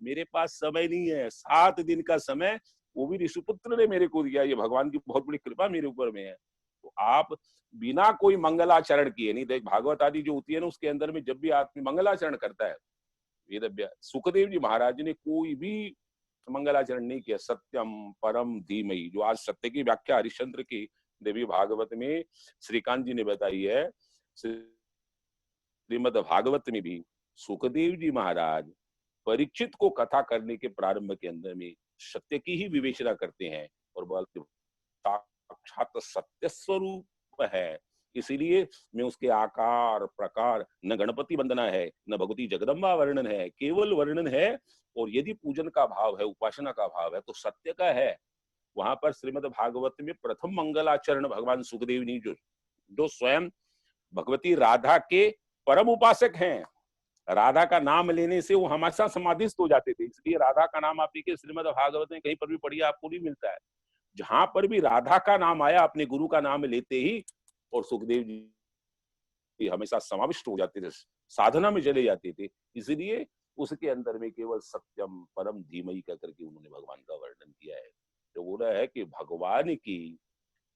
मेरे पास समय नहीं है, 7 दिन का समय वो भी ऋषिपुत्र ने मेरे को दिया। ये भगवान की बहुत बड़ी कृपा मेरे ऊपर में है। तो आप बिना कोई मंगलाचरण किए, नहीं देख भागवत आदि जो होती है ना उसके अंदर में जब भी आदमी मंगलाचरण करता है, वेद सुखदेव जी महाराज ने कोई भी मंगलाचरण नहीं किया। सत्यम परम धीमहि, जो आज सत्य की व्याख्या हरिश्चंद्र की देवी भागवत में श्रीकांत जी ने बताई है, श्रीमद् भागवत में भी सुखदेव जी महाराज परीक्षित को कथा करने के प्रारंभ के अंदर में सत्य की ही विवेचना करते हैं और बोलते साक्षात सत्य स्वरूप है, इसीलिए मैं उसके आकार प्रकार न गणपति वंदना है न भगवती जगदम्बा वर्णन है, केवल वर्णन है। और यदि पूजन का भाव है, उपासना का भाव है तो सत्य का है। वहां पर श्रीमद् भागवत में प्रथम मंगलाचरण भगवान सुखदेव जी जो स्वयं भगवती राधा के परम उपासक हैं, राधा का नाम लेने से वो हमेशा समाधिस्थ हो जाते थे। इसलिए राधा का नाम आप देखिए श्रीमद् भागवत में कहीं पर भी पढ़िए आपको नहीं मिलता है। जहां पर भी राधा का नाम आया अपने गुरु का नाम लेते ही और सुखदेव जी हमेशा समाविष्ट हो जाते थे, साधना में चले जाते थे। इसलिए उसके अंदर में केवल सत्यम परम धीमहि का करके उन्होंने भगवान का वर्णन किया है। तो बोला है कि भगवान की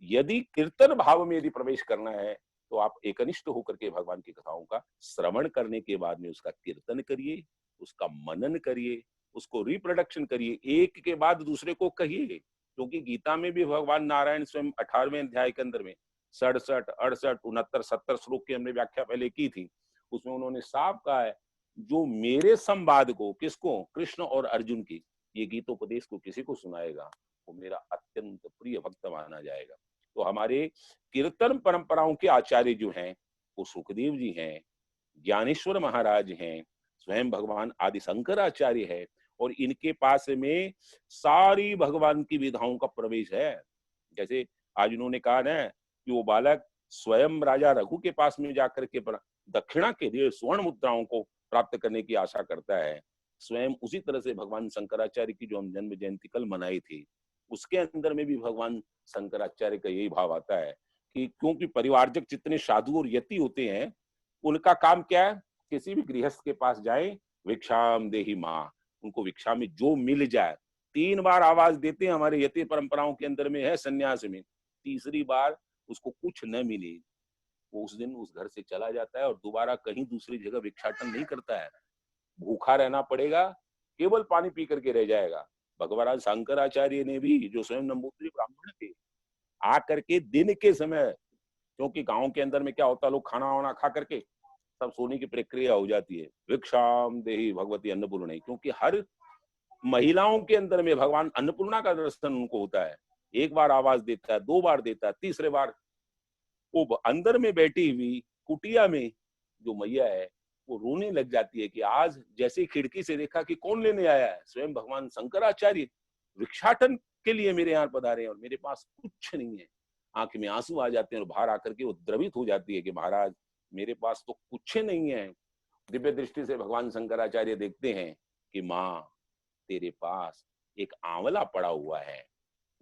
यदि कीर्तन भाव में यदि प्रवेश करना है तो आप एकनिष्ठ होकर के भगवान की कथाओं का श्रवण करने के बाद में उसका कीर्तन करिए, उसका मनन करिए, उसको रिप्रोडक्शन करिए, एक के बाद दूसरे को कहिए। क्योंकि गीता में भी भगवान नारायण स्वयं 18वें अध्याय के अंदर में 67, 68, 69, 70 श्लोक की हमने व्याख्या पहले की थी। उसमें उन्होंने साफ कहा है जो मेरे संवाद को, किसको, कृष्ण और अर्जुन की ये गीतोपदेश को किसी को सुनाएगा वो मेरा अत्यंत प्रिय भक्त माना जाएगा। तो हमारे कीर्तन परंपराओं के आचार्य जो हैं वो सुखदेव जी हैं, ज्ञानेश्वर महाराज हैं, स्वयं भगवान आदि शंकराचार्य है, और इनके पास में सारी भगवान की विधाओं का प्रवेश है। जैसे आज उन्होंने कहा ना कि वो बालक स्वयं राजा रघु के पास में जाकर के दक्षिणा के लिए स्वर्ण मुद्राओं को प्राप्त करने की आशा करता है। स्वयं उसी तरह से भगवान शंकराचार्य की जो हम जन्म जयंती कल मनाई थी उसके अंदर में भी भगवान शंकराचार्य का यही भाव आता है कि क्योंकि परिवारजक जितने साधु और यति होते हैं उनका काम क्या है, किसी भी गृहस्थ के पास जाए, भिक्षाम देहि माँ, उनको भिक्षा में जो मिल जाए। 3 बार आवाज देते हैं हमारे यति परंपराओं के अंदर में है संन्यास में, तीसरी बार उसको कुछ न मिले वो उस दिन उस घर से चला जाता है और दोबारा कहीं दूसरी जगह भिक्षाटन नहीं करता है। भूखा रहना पड़ेगा, केवल पानी पी करके रह जाएगा। भगवान शंकराचार्य ने भी जो स्वयं नंबूद्री ब्राह्मण थे आकर के दिन के समय, क्योंकि गांव के अंदर में क्या होता है लोग खाना वाना खा करके सब सोने की प्रक्रिया हो जाती है, भिक्षाम देहि भगवती अन्नपूर्णा, क्योंकि हर महिलाओं के अंदर में भगवान अन्नपूर्णा का दर्शन उनको होता है। 1 बार आवाज देता है, 2 बार देता है, तीसरे बार वो अंदर में बैठी हुई कुटिया में जो मैया है वो रोने लग जाती है कि आज जैसे खिड़की से देखा कि कौन लेने आया है, स्वयं भगवान शंकराचार्य भिक्षाटन के लिए मेरे यहाँ पधारे हैं और मेरे पास कुछ नहीं है। आंख में आंसू आ जाते हैं और बाहर आकर के वो द्रवित हो जाती है कि महाराज मेरे पास तो कुछ नहीं है। दिव्य दृष्टि से भगवान शंकराचार्य देखते हैं कि माँ तेरे पास एक आंवला पड़ा हुआ है,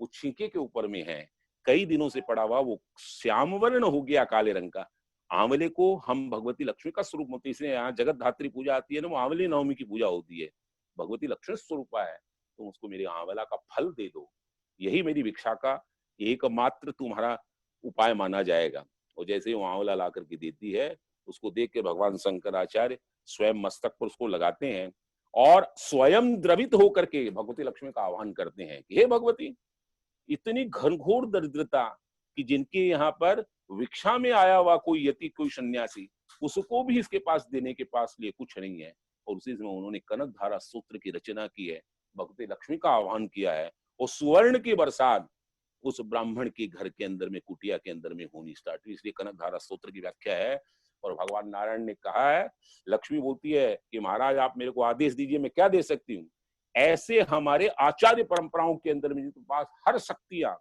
वो छींके के ऊपर में है, कई दिनों से पड़ा हुआ, वो श्यामवर्ण हो गया काले रंग का। आंवले को हम भगवती लक्ष्मी का स्वरूप होती है, इसलिए यहाँ जगत धात्री पूजा आती है ना, वो आंवले नवमी की पूजा होती है। भगवती लक्ष्मी स्वरूपा है, तुम उसको मेरे आंवला का फल दे दो, यही मेरी भिक्षा का एकमात्र तुम्हारा उपाय माना जाएगा। और जैसे वो आंवला ला करके देती है, उसको देख के भगवान शंकराचार्य स्वयं मस्तक पर उसको लगाते हैं और स्वयं द्रवित होकर के भगवती लक्ष्मी का आह्वान करते हैं कि हे भगवती, इतनी घनघोर दरिद्रता कि जिनके यहाँ पर भिक्षा में आया हुआ कोई यति, कोई सन्यासी, उसको भी इसके पास देने के पास लिए कुछ नहीं है। और उसी समय उन्होंने कनक धारा सूत्र की रचना की है, भगवती लक्ष्मी का आह्वान किया है, और सुवर्ण की बरसात उस ब्राह्मण के घर के अंदर में, कुटिया के अंदर में होनी स्टार्ट हुई। इसलिए कनक धारा सूत्र की व्याख्या है। और भगवान नारायण ने कहा है, लक्ष्मी बोलती है कि महाराज आप मेरे को आदेश दीजिए, मैं क्या दे सकती हूँ। ऐसे हमारे आचार्य परंपराओं के अंदर में जिनके पास हर शक्तियां,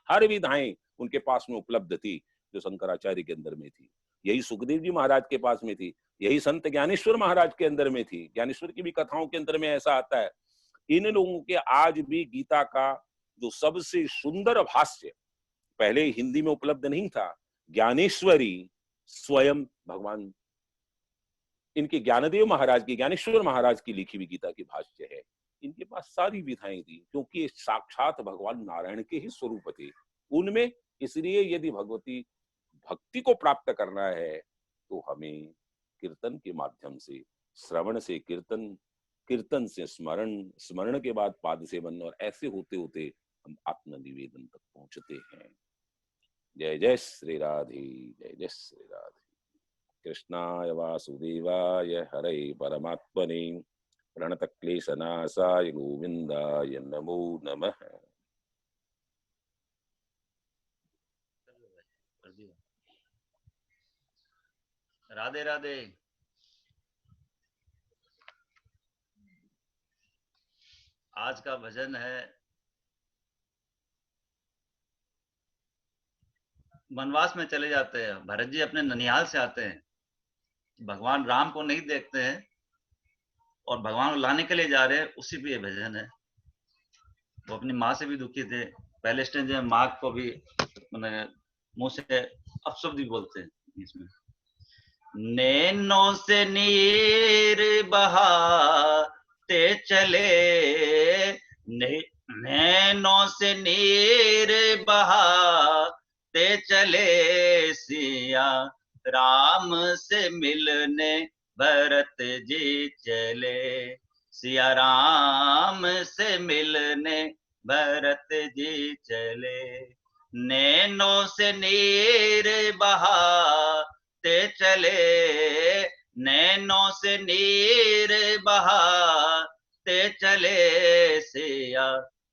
हर विधाएं उनके पास में उपलब्ध थी, जो शंकराचार्य के अंदर में थी, यही सुखदेव जी महाराज के पास में थी, यही संत ज्ञानेश्वर महाराज के अंदर में थी। ज्ञानेश्वर की भी कथाओं के अंदर में ऐसा आता है। इन लोगों के आज भी गीता का जो सबसे सुंदर भाष्य पहले हिंदी में उपलब्ध नहीं था, ज्ञानेश्वरी स्वयं भगवान इनके ज्ञानदेव महाराज की, ज्ञानेश्वर महाराज की लिखी हुई गीता की भाष्य है। इनके पास सारी विधाएं थी, क्योंकि ये साक्षात भगवान नारायण के ही स्वरूप थे उनमें। इसलिए यदि भगवती भक्ति को प्राप्त करना है तो हमें कीर्तन के माध्यम से, श्रवण से कीर्तन, कीर्तन से स्मरण, स्मरण के बाद पाद सेवन, और ऐसे होते होते हम आत्मनिवेदन तक पहुंचते हैं। जय जय श्री राधे, जय जय श्री राधे। कृष्णाय वासुदेवाय हरे परमात्मने प्रणतक्लेशनाशाय गोविंदाय नमो नमः। राधे राधे। आज का भजन है, वनवास में चले जाते हैं, भरत जी अपने ननिहाल से आते हैं, भगवान राम को नहीं देखते हैं और भगवान को लाने के लिए जा रहे हैं, उसी पे ये भजन है। वो अपनी माँ से भी दुखी थे, पहले स्टेज में माँ को भी मुंह से अपशब्द भी बोलते हैं इसमें। नैनों से नीर बहाते चले, नैनों से नीर बहाते चले, सिया राम से मिलने भरत जी चले, सिया राम से मिलने भरत जी चले। नैनों से नीर बहाते चले, नैनों से नीर बहाते चले, सिया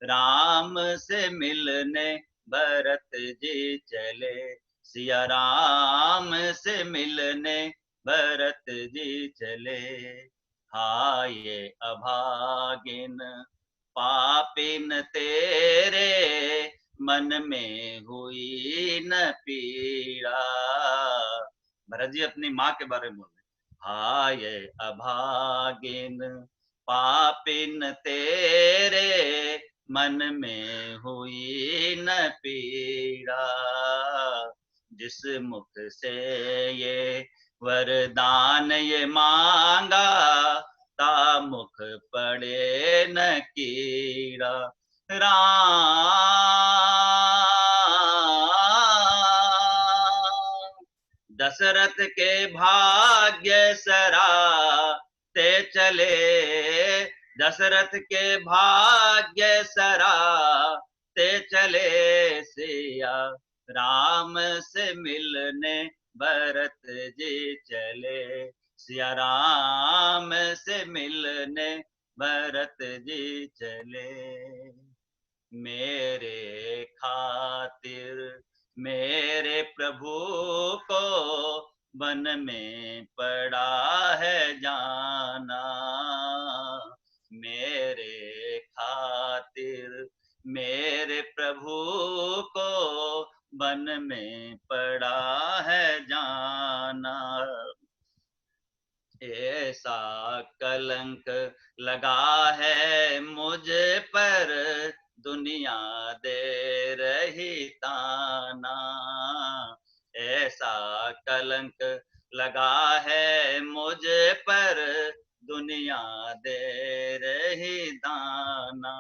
राम से मिलने भरत जी चले, सिया राम से मिलने भरत जी चले। हाय अभागिन पापिन तेरे, मन में हुई न पीड़ा। भरत जी अपनी माँ के बारे में बोल रहे, हाय अभागिन पापिन तेरे, मन में हुई न पीड़ा। जिस मुख से ये वरदान ये मांगा, ता मुख पड़े न कीड़ा। राम दशरथ के भाग्य सराते चले, दशरथ के भाग्य सराते चले, सिया राम से मिलने भरत जी चले, सिया राम से मिलने भरत जी चले। मेरे खातिर मेरे प्रभु को वन में पड़ा है जाना, मेरे खातिर मेरे प्रभु को वन में पड़ा है जाना। ऐसा कलंक लगा है मुझ पर, दुनिया दे रही ताना। ऐसा कलंक लगा है मुझ पर, दुनिया दे रही दाना।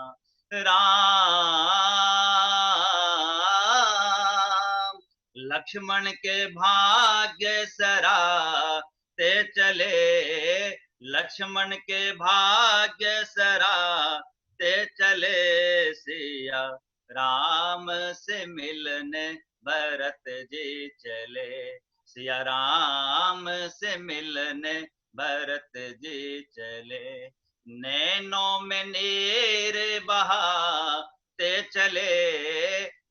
राम लक्ष्मण के भाग्य सराते चले, लक्ष्मण के भाग्य सराते चले सिया राम से मिलने भरत जी चले सिया राम से मिलने भरत जी चले नैनों में नीर बहाते चले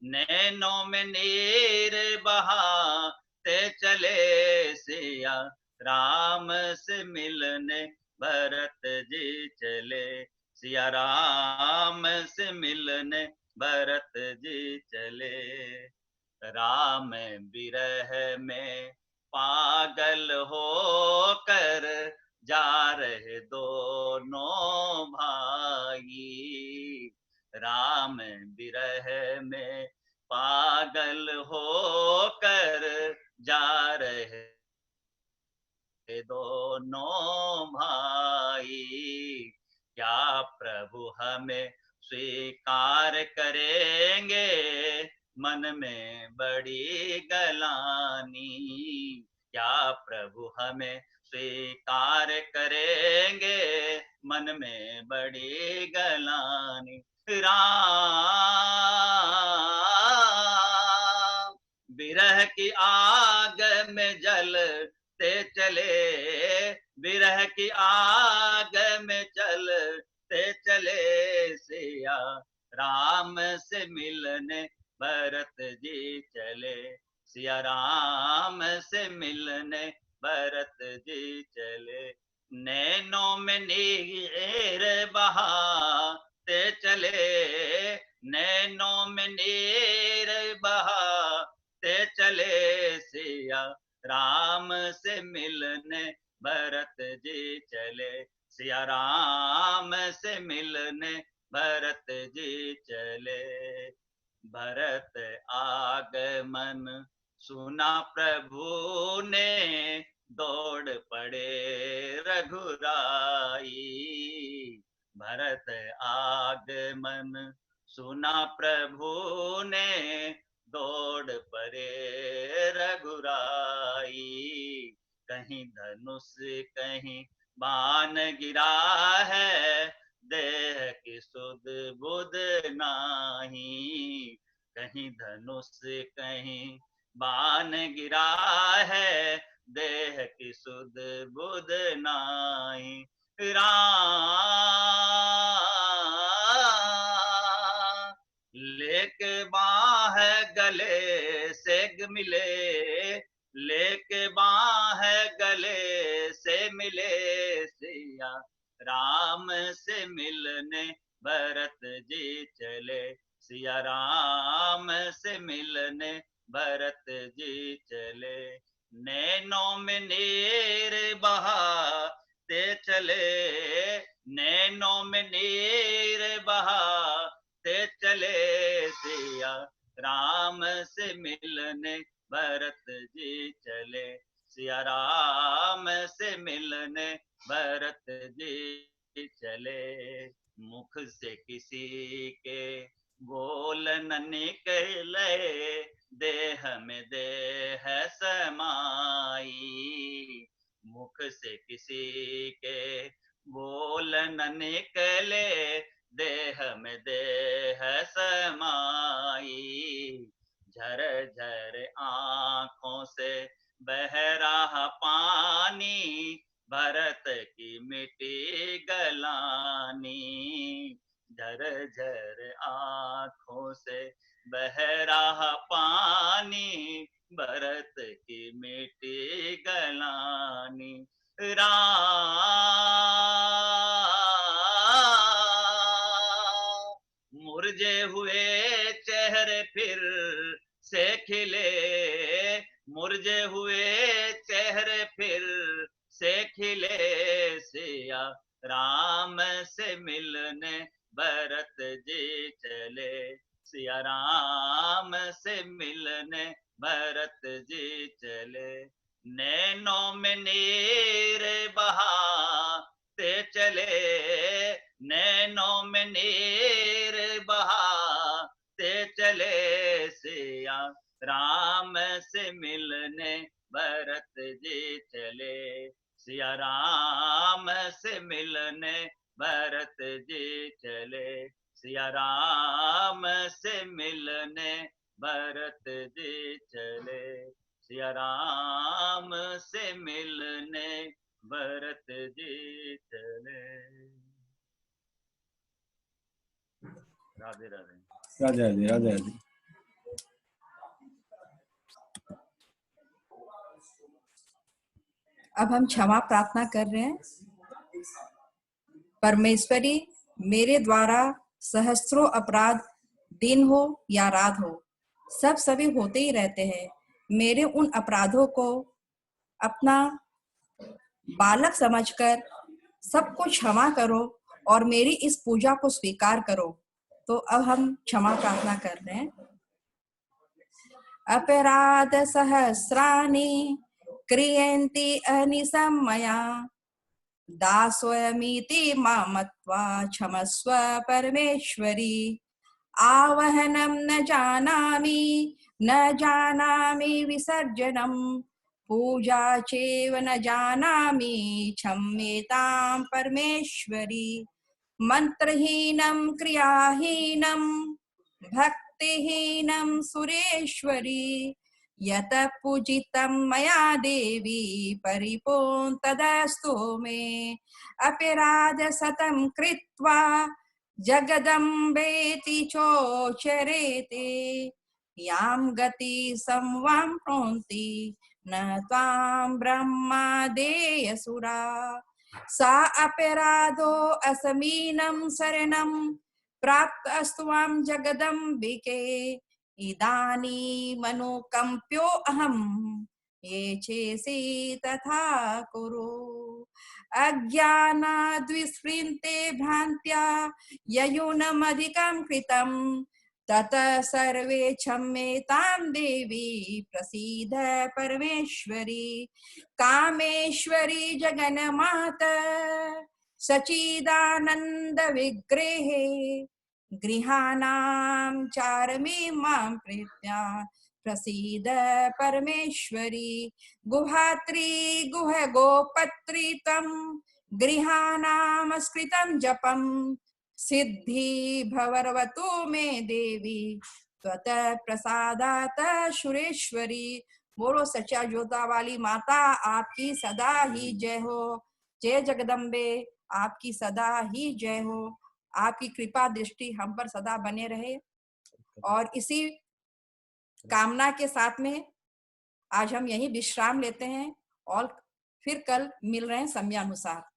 नैनों में नीर बहाते चले सिया राम से मिलने भरत जी चले सिया राम से मिलने भरत जी चले राम विरह में पागल होकर जा रहे दोनों भाई राम विरह में पागल होकर जा रहे दोनों भाई क्या प्रभु हमें स्वीकार करेंगे मन में बड़ी गलानी क्या प्रभु हमें स्वीकार करेंगे मन में बड़ी गलानी राम विरह की आग में जलते चले विरह की आग में चलते चले सिया राम से मिलने भरत जी चले सिया राम से मिलने भरत जी चले नैनों में नीर बहाते चले नैनों में नीर बहाते चले सिया राम से मिलने भरत जी चले सिया राम से मिलने भरत जी चले भरत आगमन सुना प्रभु ने दौड़ पड़े रघुराई भरत आगमन सुना प्रभु ने दौड़ पड़े रघुराई कहीं धनुष कहीं बाण गिरा है देह की सुध बुध नाही कहीं धनुष कहीं बाण गिरा है देह की सुध बुध नाही राम लेके बाह गले से मिले लेके बाह गले से मिले सिया राम से मिलने भरत जी चले सिया राम से मिलने भरत जी चले नैनों में नीर बहाते चले नैनों में नीर बहाते चले सिया राम से मिलने भरत जी चले सिया राम से मिलने भरत जी चले मुख से किसी के बोल न निकले देह में देह समाई मुख से किसी के बोल न निकले देह में देह समाई झर झर आँखों से बह रहा पानी भरत की मिट्टी गलानी झर झर आँखों से बह रहा पानी भरत की मिट्टी गलानी राम मुरझे हुए चेहरे फिर से खिले मुरझे हुए चेहरे फिर से खिले सिया राम से मिलने भरत जी चले सिया राम से मिलने भरत जी चले नैनों में नीर बहाते चले नैनों में नीर बहाते चले सिया राम से मिलने भरत जी चले सिया राम से मिलने भरत जी चले, सिया राम से मिलने भरत जी चले, सिया राम से मिलने भरत जी चले। राधे राधे। राधे राधे राधे राधे। अब हम क्षमा प्रार्थना कर रहे हैं। परमेश्वरी, मेरे द्वारा सहस्त्रों अपराध दिन हो या रात हो, सब सभी होते ही रहते हैं। मेरे उन अपराधों को अपना बालक समझकर सबको क्षमा करो और मेरी इस पूजा को स्वीकार करो। तो अब हम क्षमा प्रार्थना कर रहे हैं। अपराध सहस्राणि क्रियन्ति अनिशं मया, दासोऽयमिति मां मत्वा क्षमस्व परमेश्वरी। आवहनं न जानामि विसर्जनं, पूजा चैव न जानामि क्षम्यतां परमेश्वरी। मंत्रहीनं क्रियाहीनं भक्तिहीनं सुरेश्वरी, यत पूजितं मया देवी परिपूर्ण तदस्तु मे। अपराध शतं कृत्वा जगदम्बेति चोचरेते, यां गति संवां प्रोन्ति न त्वां ब्रह्मादेयसुरा। सा अपराधो असमीनं शरणं प्राप्तस्त्वां जगदम्बिके, इदानीमनुकम्प्यो अहं ये चेसि तथा कुरु। अज्ञानाद्विस्मृते भ्रान्त्या ययूनमधिकं कृतं, ततः सर्वे क्षम्यतां देवी प्रसीद परमेश्वरी। कामेश्वरी जगन्माता सच्चिदानंद विग्रहे, गृहाणां चारमीमां प्रीत्या प्रसीद परमेश्वरी। गुहात्री गुह गोपत्री त्वं गृहाणां स्कृतं जपं, सिद्धि भवरवतु मे देवी त्वतः प्रसादात् सुरेश्वरी। बोलो सच्चा जोता वाली माता, आपकी सदा ही जय हो। जय जगदम्बे, आपकी सदा ही जय हो। आपकी कृपा दृष्टि हम पर सदा बने रहे। और इसी कामना के साथ में आज हम यहीं विश्राम लेते हैं और फिर कल मिल रहे हैं समयानुसार।